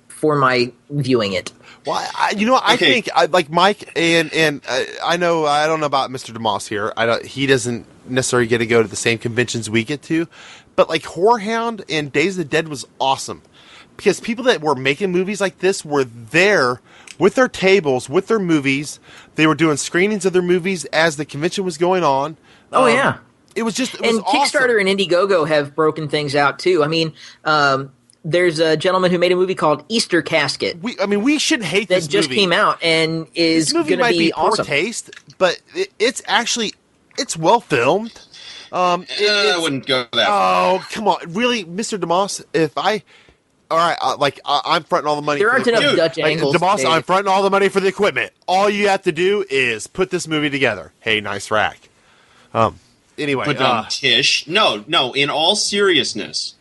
for my viewing it. Well, I think like Mike and I know I don't know about Mr. DeMoss here. He doesn't necessarily get to go to the same conventions we get to, but like Whorehound and Days of the Dead was awesome because people that were making movies like this were there with their tables, with their movies. They were doing screenings of their movies as the convention was going on. Oh yeah, it was awesome. Kickstarter and Indiegogo have broken things out too. I mean. There's a gentleman who made a movie called Easter Casket. We should hate this movie. That just came out and is going to be awesome. Poor taste, but it's well filmed. I wouldn't go that far. Oh, come on. Really, Mr. DeMoss, I'm fronting all the money. There aren't enough Dutch angles. DeMoss, I'm fronting all the money for the equipment. All you have to do is put this movie together. Hey, nice rack. Anyway, Tish. No. In all seriousness,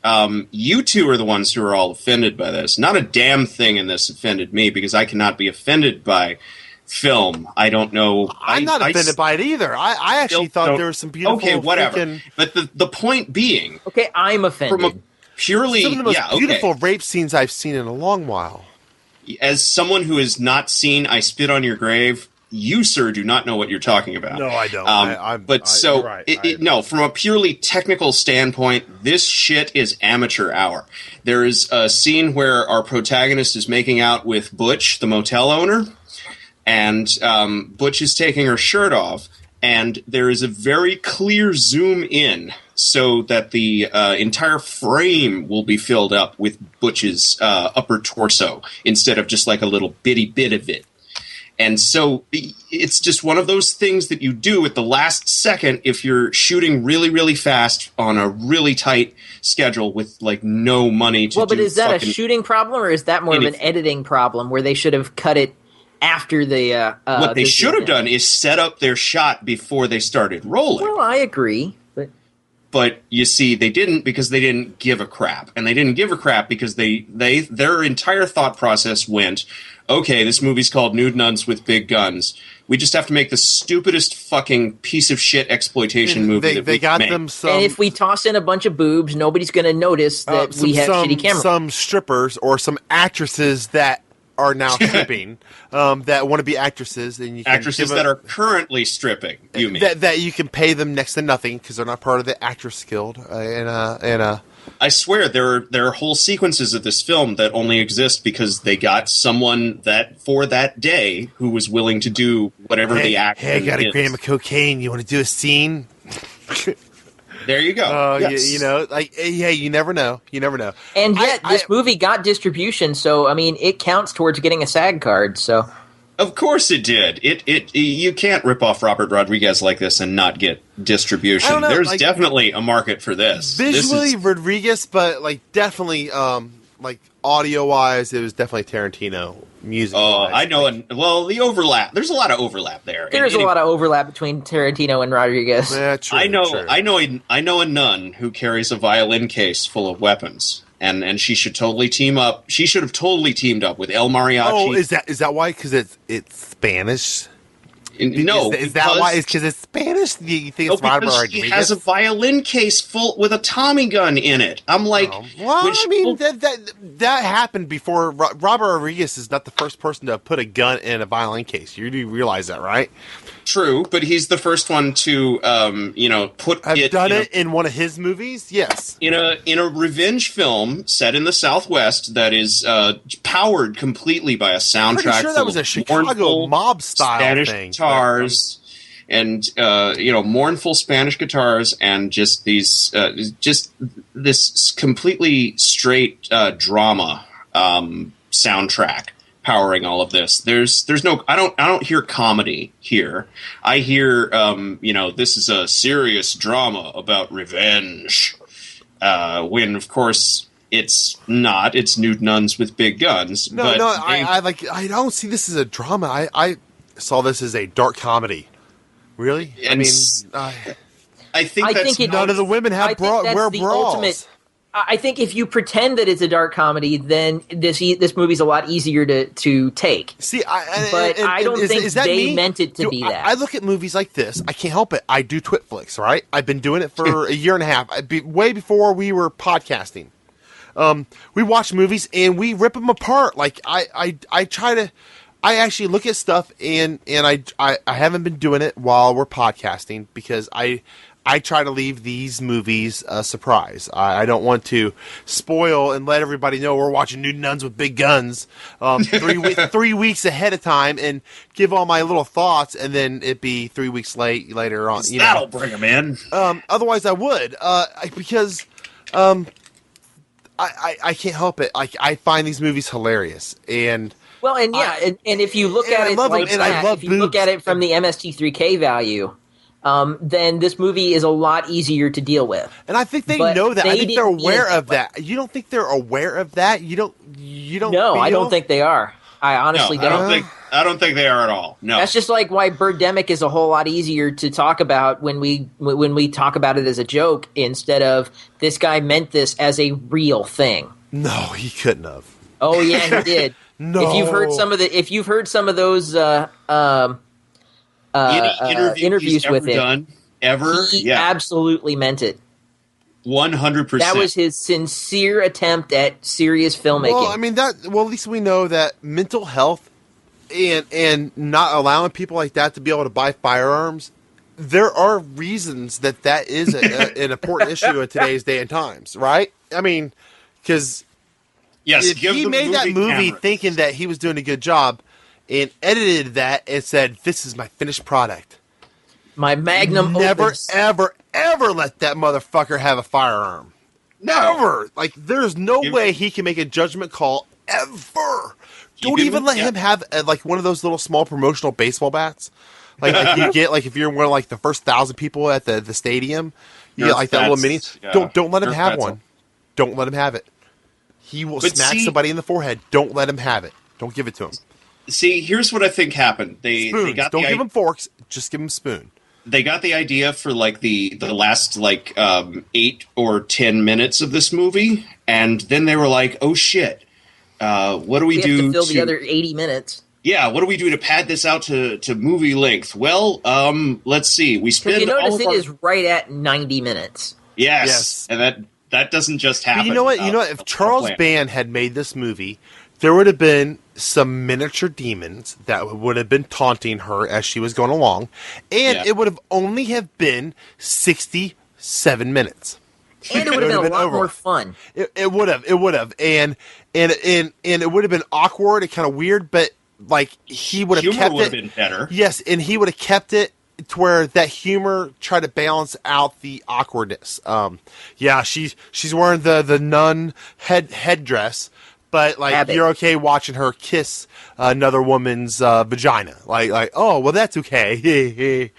you two are the ones who are all offended by this. Not a damn thing in this offended me because I cannot be offended by film. I don't know. I'm not offended by it either. I actually thought there was some beautiful. Okay, whatever. But the point being, okay, I'm offended. From a purely some of the most beautiful rape scenes I've seen in a long while. As someone who has not seen I Spit on Your Grave. You, sir, do not know what you're talking about. No, I don't. No, from a purely technical standpoint, this shit is amateur hour. There is a scene where our protagonist is making out with Butch, the motel owner, and Butch is taking her shirt off, and there is a very clear zoom in so that the entire frame will be filled up with Butch's upper torso instead of just like a little bitty bit of it. And so it's just one of those things that you do at the last second if you're shooting really, really fast on a really tight schedule with like no money to. Well, but is that a shooting problem, or is that more of an editing problem where they should have cut it after the? What they should have done is set up their shot before they started rolling. Well, I agree. But you see, they didn't because they didn't give a crap, and they didn't give a crap because their entire thought process went, okay, this movie's called Nude Nuns with Big Guns. We just have to make the stupidest fucking piece of shit exploitation movie that we can make. And if we toss in a bunch of boobs, nobody's going to notice that we have shitty cameras. Some strippers or some actresses that are now stripping, that want to be actresses, and you can actresses that are currently stripping. You mean that you can pay them next to nothing because they're not part of the Actors Guild, I swear there are whole sequences of this film that only exist because they got someone that for that day who was willing to do whatever the action is. Hey, I got a gram of cocaine. You want to do a scene? There you go. Yes. You never know. You never know. And yet, this movie got distribution, so I mean, it counts towards getting a SAG card. So, of course, it did. You can't rip off Robert Rodriguez like this and not get distribution. There's definitely a market for this. Visually, Rodriguez, but definitely, audio wise, it was definitely Tarantino. Music. Oh, I know. The overlap. There's a lot of overlap there. There's a lot of overlap between Tarantino and Rodriguez. Yeah, true. I know a nun who carries a violin case full of weapons, and she should totally team up. She should have totally teamed up with El Mariachi. Oh, is that why? Because it's Spanish. No, is that why? It's because it's Spanish. You think it's Robert Rodriguez? She has a violin case full with a Tommy gun in it. I'm like, that happened before. Robert Rodriguez is not the first person to put a gun in a violin case. You do realize that, right? True, but he's the first one to, put I've it. Done it in one of his movies. Yes, in a revenge film set in the Southwest that is powered completely by a soundtrack. Pretty sure that was a Chicago mob style Spanish thing. Guitars and mournful Spanish guitars and just these this completely straight drama soundtrack powering all of this. There's no I don't hear comedy here. I hear this is a serious drama about revenge. When of course it's not. It's Nude Nuns with Big Guns. I don't see this as a drama. I saw this as a dark comedy. Really? I think none of the women have wear bras. I think if you pretend that it's a dark comedy, then this movie's a lot easier to take. See, I don't think they meant it to be that. I look at movies like this. I can't help it. I do twit flicks, right? I've been doing it for a year and a half. Way before we were podcasting. We watch movies and we rip them apart. Like I try to. I actually look at stuff and I haven't been doing it while we're podcasting because I try to leave these movies a surprise. I don't want to spoil and let everybody know we're watching Nude Nuns with Big Guns 3 weeks ahead of time and give all my little thoughts, and then it be 3 weeks later on. That'll bring them in. Otherwise, I would because I can't help it. I find these movies hilarious and. Well, and if you look at it like that, if you look at it from the MST3K value, then this movie is a lot easier to deal with. And I think they know that. I think they're aware of that. You don't think they're aware of that? You don't. No, I don't think they are. I honestly don't. I don't think they are at all. No, that's just like why Birdemic is a whole lot easier to talk about when we talk about it as a joke instead of this guy meant this as a real thing. No, he couldn't have. Oh yeah, he did. No. If you've heard some of those interviews with him, he absolutely meant it. 100%. That was his sincere attempt at serious filmmaking. Well, I mean at least we know that mental health and not allowing people like that to be able to buy firearms. There are reasons that is an important issue in today's day and times, right? I mean, because. Yes, if he made that movie thinking that he was doing a good job and edited that and said, "This is my finished product," my magnum never, opus. ever let that motherfucker have a firearm. Never. Like, there's no way he can make a judgment call ever don't even let him have like one of those little small promotional baseball bats. Like you get like if you're one of like the first 1,000 people at the stadium, you get like that little mini. Yeah. Don't let him have one. Don't let him have it. He will smack somebody in the forehead. Don't let him have it. Don't give it to him. See, here's what I think happened. They don't give him forks. Just give him a spoon. They got the idea for like the last like 8 or 10 minutes of this movie, and then they were like, "Oh shit, what do we do to fill the other 80 minutes?" Yeah, what do we do to pad this out to movie length? Well, let's see. We spend. You notice it is right at 90 minutes. Yes, and that doesn't just happen. But you know what? If Charles Band had made this movie, there would have been some miniature demons that would have been taunting her as she was going along, and it would have only have been 67 minutes. And it would have been a lot more fun. It would have, and it would have been awkward and kind of weird, but like he would have kept it. Would have been better. Yes, and he would have kept it to where that humor tried to balance out the awkwardness. She's wearing the nun headdress. But like you're okay watching her kiss another woman's vagina, like oh well that's okay.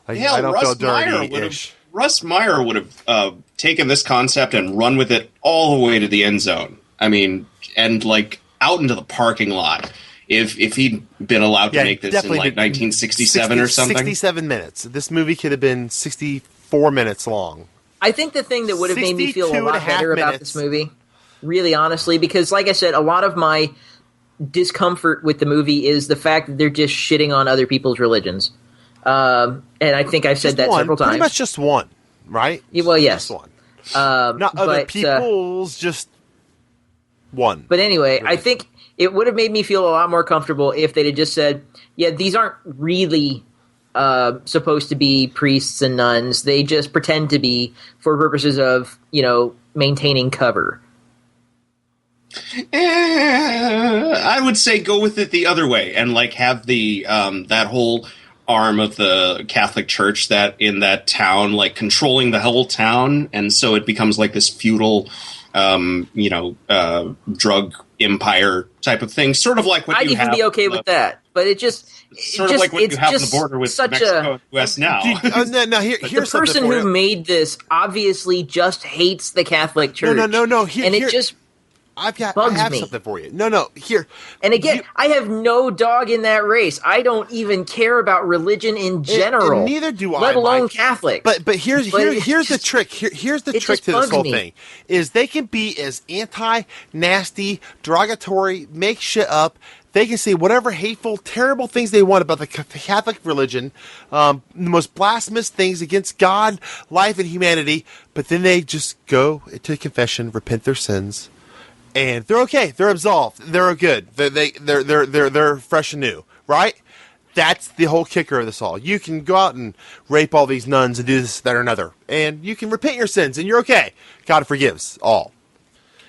Like, hell, I don't feel dirty. Russ Meyer would have taken this concept and run with it all the way to the end zone. I mean, and like out into the parking lot. If he'd been allowed to make this in like 1967 or something, 67 minutes. This movie could have been 64 minutes long. I think the thing that would have made me feel a lot better about this movie. Really, honestly, because like I said, a lot of my discomfort with the movie is the fact that they're just shitting on other people's religions. And I think I've said that several times. Pretty much just one, right? Yeah, well, yes. Just one. Not other people's, just one. But anyway, I think it would have made me feel a lot more comfortable if they'd have just said, yeah, these aren't really supposed to be priests and nuns. They just pretend to be for purposes of, maintaining cover. I would say go with it the other way and like have the that whole arm of the Catholic Church that in that town like controlling the whole town, and so it becomes like this feudal drug empire type of thing, sort of like what I'd even be okay with that, but it just sort of like what you have on the border with Mexico and the US now. Now here's the person who made this obviously just hates the Catholic Church. No. I have me. something for you. No, here. And again, I have no dog in that race. I don't even care about religion in general. And neither do I. Let alone Catholic. But here's the trick. Here's the trick to this whole thing. Is they can be as nasty, derogatory, make shit up. They can say whatever hateful, terrible things they want about the Catholic religion, the most blasphemous things against God, life, and humanity. But then they just go to confession, repent their sins. And they're okay. They're absolved. They're good. They're fresh and new, right? That's the whole kicker of this all. You can go out and rape all these nuns and do this, that, or another, and you can repent your sins, and you're okay. God forgives all.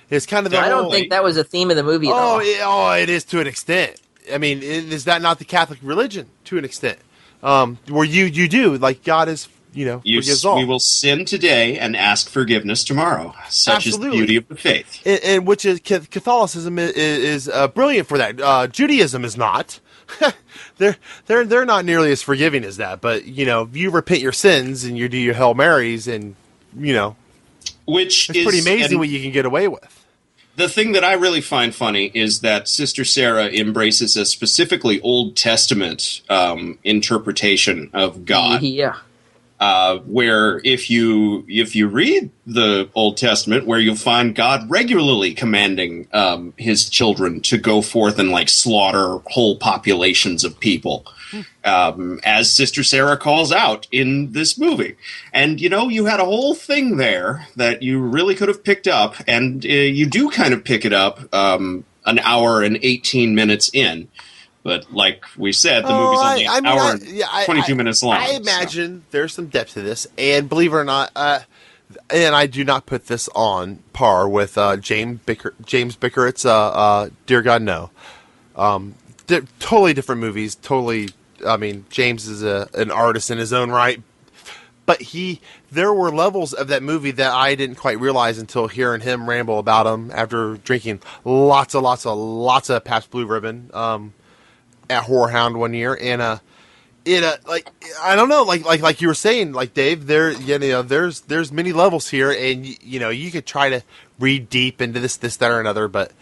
It's kind of the. I don't think that was a theme of the movie. It is to an extent. I mean, is that not the Catholic religion to an extent? Where you do like God is. Forgives all. We will sin today and ask forgiveness tomorrow. Such is the beauty of the faith. And which is Catholicism is brilliant for that. Judaism is not. they're not nearly as forgiving as that. But you repent your sins and you do your Hail Marys, and which it's pretty amazing what you can get away with. The thing that I really find funny is that Sister Sarah embraces a specifically Old Testament interpretation of God. Yeah. Where if you read the Old Testament, where you'll find God regularly commanding his children to go forth and like slaughter whole populations of people, as Sister Sarah calls out in this movie. And you had a whole thing there that you really could have picked up, and you do kind of pick it up an hour and 18 minutes in. But like we said, the movie's only an hour and 22 minutes long. I imagine there's some depth to this. And believe it or not, and I do not put this on par with James Bickerett's Dear God, No. Totally different movies. Totally, I mean, James is an artist in his own right. but there were levels of that movie that I didn't quite realize until hearing him ramble about them after drinking lots of Pabst Blue Ribbon at Horror Hound one year, and like I don't know, like you were saying, like Dave, there's many levels here, and you could try to read deep into this, that, or another, but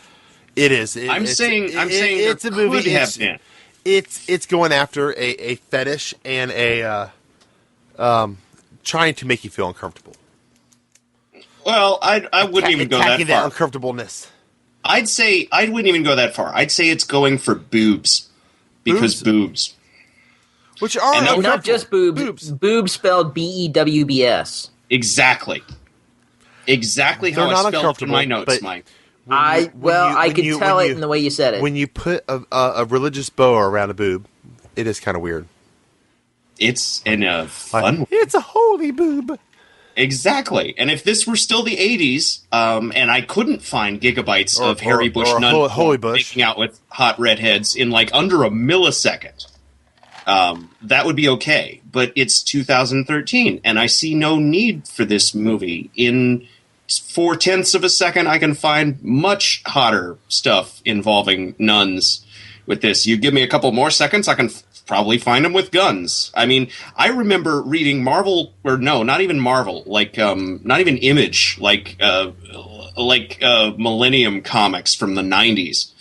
I'm saying it's a movie. It's going after a fetish and a trying to make you feel uncomfortable. Well, I wouldn't even go that far. That uncomfortableness. I'd say I wouldn't even go that far. I'd say it's going for boobs. Because boobs. Which are and not just boobs. Boobs spelled BEWBS. Exactly how I spelled it in my notes, Mike. I could tell it in the way you said it. When you put a religious bow around a boob, it is kind of weird. It's in a fun way. It's a holy boob. Exactly. And if this were still the 80s, and I couldn't find gigabytes of Harry Bush nuns making out with hot redheads in like under a millisecond, that would be okay. But it's 2013, and I see no need for this movie. In 0.4 of a second, I can find much hotter stuff involving nuns with this. You give me a couple more seconds, I can probably find them with guns. I mean, I remember reading Marvel, or no, not even Marvel, like not even Image, like Millennium comics from the 90s,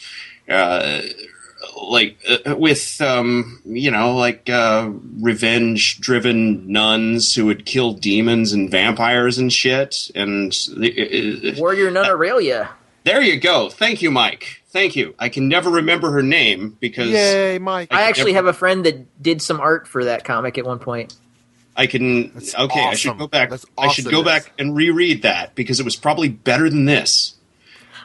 with revenge-driven nuns who would kill demons and vampires and shit, and Warrior Nun Aurelia. There you go. Thank you, Mike. Thank you. I can never remember her name because... Yay, Mike. I actually have a friend that did some art for that comic at one point. That's awesome. I should go back. That's I should go back and reread that because it was probably better than this.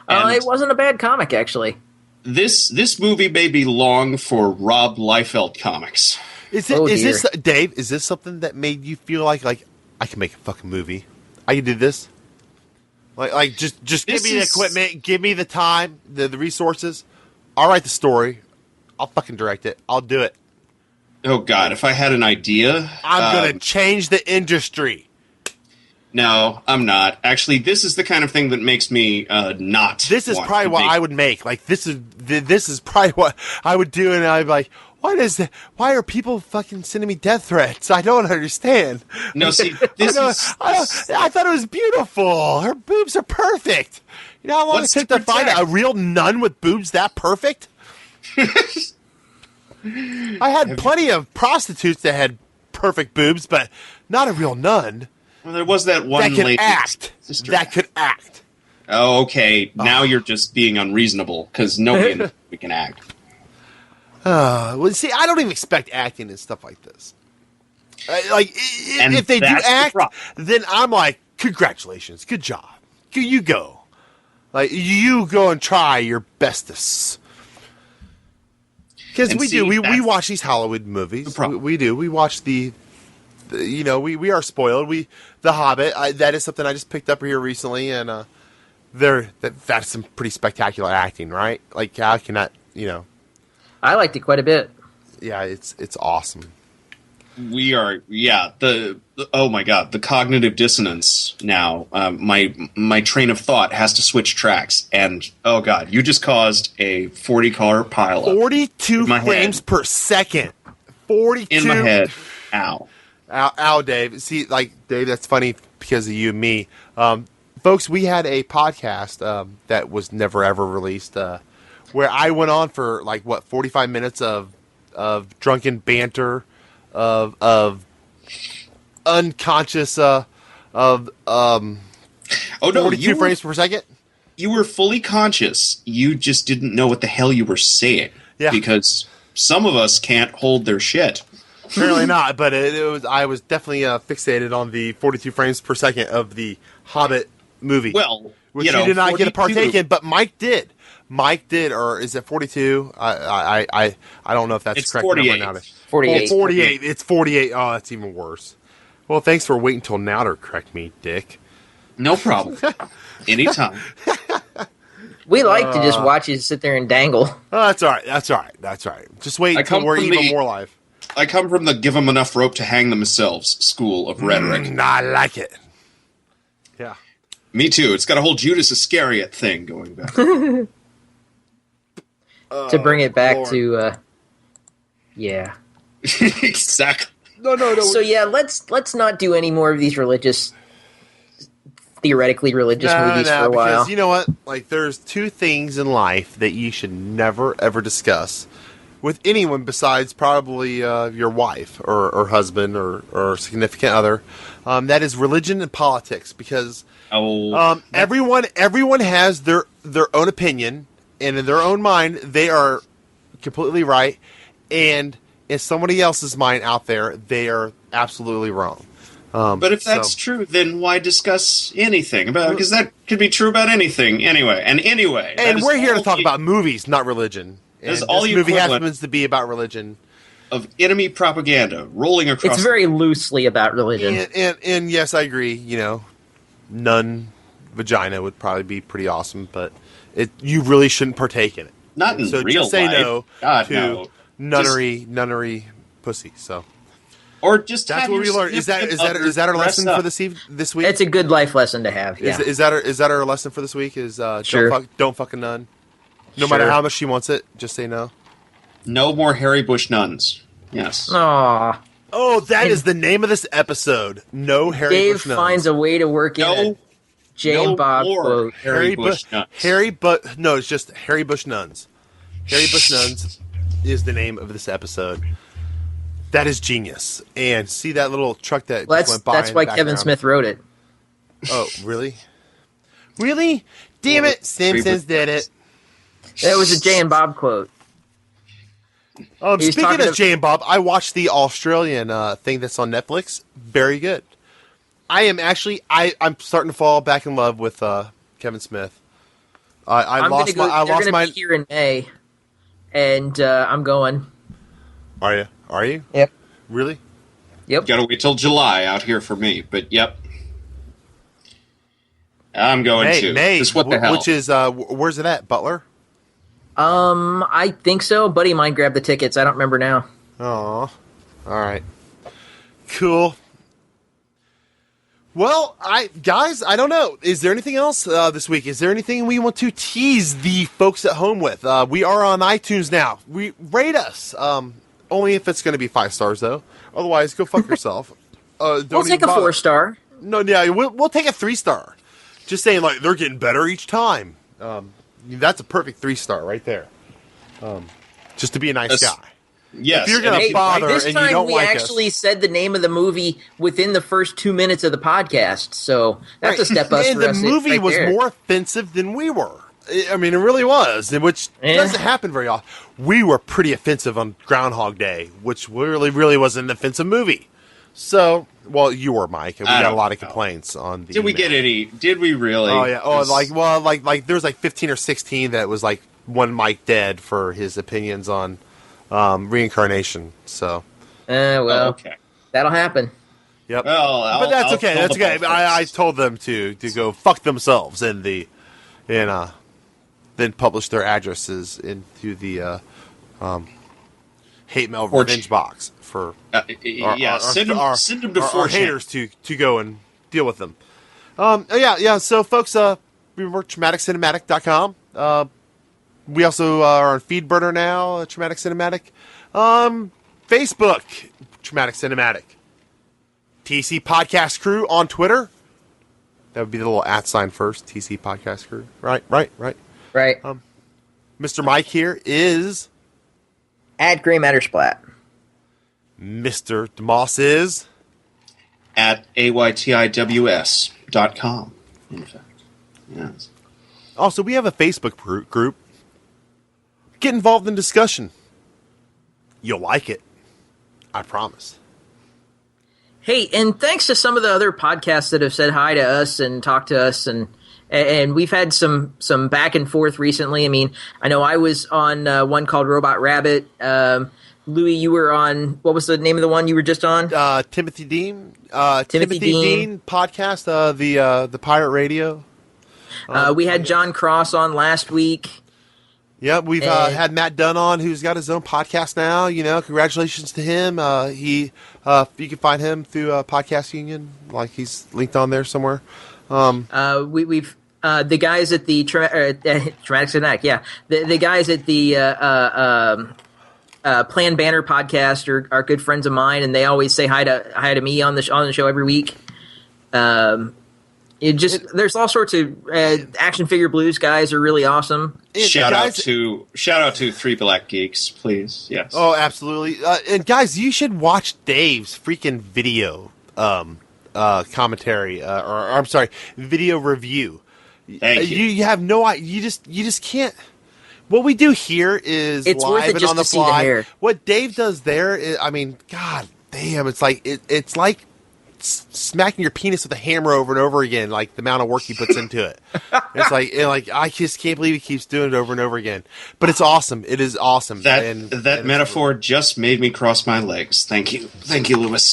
It wasn't a bad comic, actually. This movie may be long for Rob Liefeld comics. Is this, Dave, is this something that made you feel like I can make a fucking movie? I can do this? Like just give me the equipment, give me the time, the resources. I'll write the story. I'll fucking direct it. I'll do it. Oh, God, if I had an idea... I'm going to change the industry. No, I'm not. Actually, this is the kind of thing that makes me not. This is probably what I would make. Like, this is probably what I would do, and I'd be like, why are people fucking sending me death threats? I don't understand. No, see, I thought it was beautiful. Her boobs are perfect. You know how long it took to find a real nun with boobs that perfect? I had plenty of prostitutes that had perfect boobs, but not a real nun. Well, there was that one lady that could act. Oh, okay. Now you're just being unreasonable because nobody in the movie can act. Well, see, I don't even expect acting and stuff like this. If they do act, then I'm like, congratulations, good job, you go, you go and try your bestest. Because we watch these Hollywood movies. We do. We watch we are spoiled. The Hobbit. That is something I just picked up here recently, and that's some pretty spectacular acting, right? Like, how can that, I liked it quite a bit. Yeah, it's awesome. We are, oh my God, the cognitive dissonance now. My train of thought has to switch tracks, and oh God, you just caused a 40-car pileup. 42 frames per second. 42 in my head. Ow, Dave. See, Dave, that's funny because of you and me. Folks, we had a podcast that was never ever released. Where I went on for 45 minutes of drunken banter, of unconscious, of 42 frames per second. You were fully conscious. You just didn't know what the hell you were saying. Yeah. Because some of us can't hold their shit. Apparently not, but I was definitely fixated on the 42 frames per second of the Hobbit movie. Well, which you did not get a partake in, but Mike did. Or is it 42? I don't know if that's it's correct. 48. Number now. 48. 48. It's 48. Oh, that's even worse. Well, thanks for waiting till now to correct me, Dick. No problem. Anytime. We like to just watch you sit there and dangle. Oh, that's all right. Just wait until we're even more live. I come from the give them enough rope to hang themselves school of rhetoric. I like it. Yeah. Me too. It's got a whole Judas Iscariot thing going back. To bring it back to, yeah. Exactly. No. So yeah, let's not do any more of these theoretically religious movies for a while. Because you know what? Like, there's two things in life that you should never ever discuss with anyone besides probably your wife or husband or significant other. That is religion and politics, because everyone has their own opinion, and in their own mind they are completely right, and in somebody else's mind out there they are absolutely wrong. But if that's true, then why discuss anything about it? Because that could be true about anything anyway. And we're here to talk about movies, not religion. And this movie happens to be about religion. Of enemy propaganda rolling across. It's very loosely about religion. And yes, I agree. You know, nun vagina would probably be pretty awesome, but you really shouldn't partake in it. Not in so real just say life. no God, to no. nunnery pussy. So. Or just that's what we learned. Is that our lesson for this week? It's a good life lesson to have. Yeah. Is that our lesson for this week? Is sure. don't fuck a nun. No matter how much she wants it, just say no. No more Harry Bush nuns. Yes. Aww. Oh, that is the name of this episode. No Harry Bush nuns. Dave finds a way to work in a Jay and Bob quote. Harry Bush nuns. No, it's just Harry Bush nuns. Harry Bush nuns is the name of this episode. That is genius. And see that little truck that went by. That's why Kevin Smith wrote it. Oh, really? Really? Damn it! Simpsons did it. That was a Jay and Bob quote. Speaking of Jay and Bob, I watched the Australian thing that's on Netflix. Very good. I'm starting to fall back in love with Kevin Smith. They're going to be here in May, and I'm going. Are you? Are you? Yep. Really? Yep. Gotta wait till July out here for me, but yep. I'm going to. May. Just what the hell? Which is, where's it at? Butler? I think so. Buddy of mine grabbed the tickets. I don't remember now. Oh, all right. Cool. Well, guys, I don't know. Is there anything else this week? Is there anything we want to tease the folks at home with? We are on iTunes now. Rate us. Only if it's going to be 5 stars, though. Otherwise, go fuck yourself. We'll take a 4-star. No, yeah, we'll take a 3-star. Just saying, like, they're getting better each time. That's a perfect 3-star right there. Just to be a nice guy. Yes. If you're going to bother and you don't like us. This time we actually said the name of the movie within the first 2 minutes of the podcast, so that's a step up. And the movie was more offensive than we were. I mean, it really was, which doesn't happen very often. We were pretty offensive on Groundhog Day, which really, really wasn't an offensive movie. So, well, you were, Mike, and we got a lot of complaints on the Did we get any? Did we really? Oh, yeah. Oh, like there was like 15 or 16 that was like one Mike dead for his opinions on reincarnation. So, okay. That'll happen. Yep. Well, but that's okay. That's okay. I told them to go fuck themselves then publish their addresses into the hate mail revenge box for send them to our haters to go and deal with them. So folks, we work traumaticcinematic.com. We also are on Feedburner now, Traumatic Cinematic. Facebook, Traumatic Cinematic. TC Podcast Crew on Twitter. That would be the little @ first, TC Podcast Crew. Right. Right. Mr. Mike here is at Gray Matter Splat. Mr. DeMoss is at aytiws.com. In fact, yes. Also, we have a Facebook group. Get involved in discussion. You'll like it. I promise. Hey, and thanks to some of the other podcasts that have said hi to us and talked to us, and we've had some back and forth recently. I mean, I know I was on one called Robot Rabbit. Louis, you were on, what was the name of the one you were just on? Timothy Dean. Timothy Dean podcast, the Pirate Radio. We had John Cross on last week. Yeah, we've had Matt Dunn on, who's got his own podcast now. You know, congratulations to him. You can find him through Podcast Union, like he's linked on there somewhere. We've the guys at the Traumatic Snack, yeah, the guys at the Plan Banner podcast are good friends of mine, and they always say hi to me on the show every week. There's all sorts of action figure blues guys are really awesome. Shout out to Three Black Geeks, please. Yes. Oh, absolutely. And guys, you should watch Dave's freaking video commentary, or I'm sorry, video review. Thank you. You have no idea. You just can't. What we do here is it's live worth it and just on the to see the fly. hair. What Dave does there is, I mean, god damn, it's like smacking your penis with a hammer over and over again, like the amount of work he puts into it. It's like I just can't believe he keeps doing it over and over again. But it's awesome. It is awesome. That metaphor just made me cross my legs. Thank you, Lewis.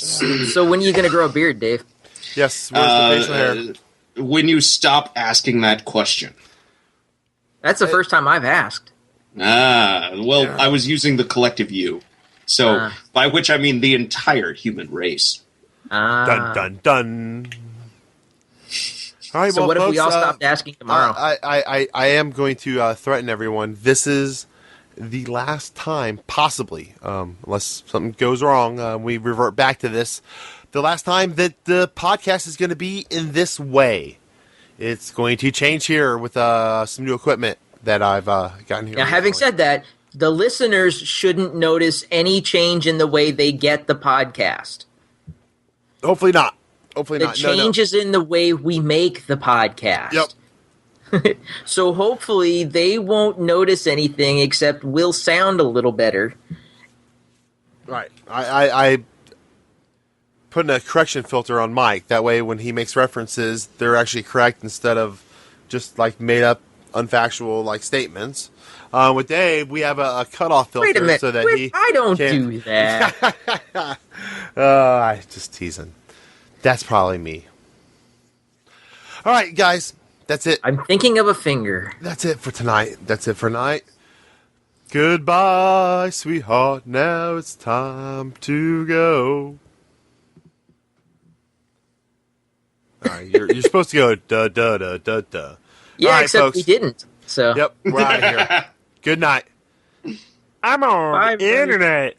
So when are you going to grow a beard, Dave? Yes, where's the facial hair? When you stop asking that question. That's the first time I've asked. Well, I was using the collective you. So, by which I mean the entire human race. Dun, dun, dun. All right, so well, what folks, if we all stopped asking tomorrow? I am going to threaten everyone. This is the last time, possibly, unless something goes wrong, we revert back to this. The last time that the podcast is going to be in this way. It's going to change here with some new equipment that I've gotten here. Now, having said that, the listeners shouldn't notice any change in the way they get the podcast. Hopefully not. Hopefully not. The change is in the way we make the podcast. Yep. So hopefully they won't notice anything except we'll sound a little better. Right. I put a correction filter on Mike. That way when he makes references, they're actually correct instead of just like made up unfactual like statements. With Dave, we have a cutoff filter. Wait a minute. So that I don't do that. I'm just teasing. That's probably me. All right, guys. That's it. I'm thinking of a finger. That's it for tonight. Goodbye, sweetheart. Now it's time to go. All right, you're supposed to go da da da da da. Yeah, right, except folks. we didn't. So yep, we're out of here. Good night. I'm on Bye, the internet.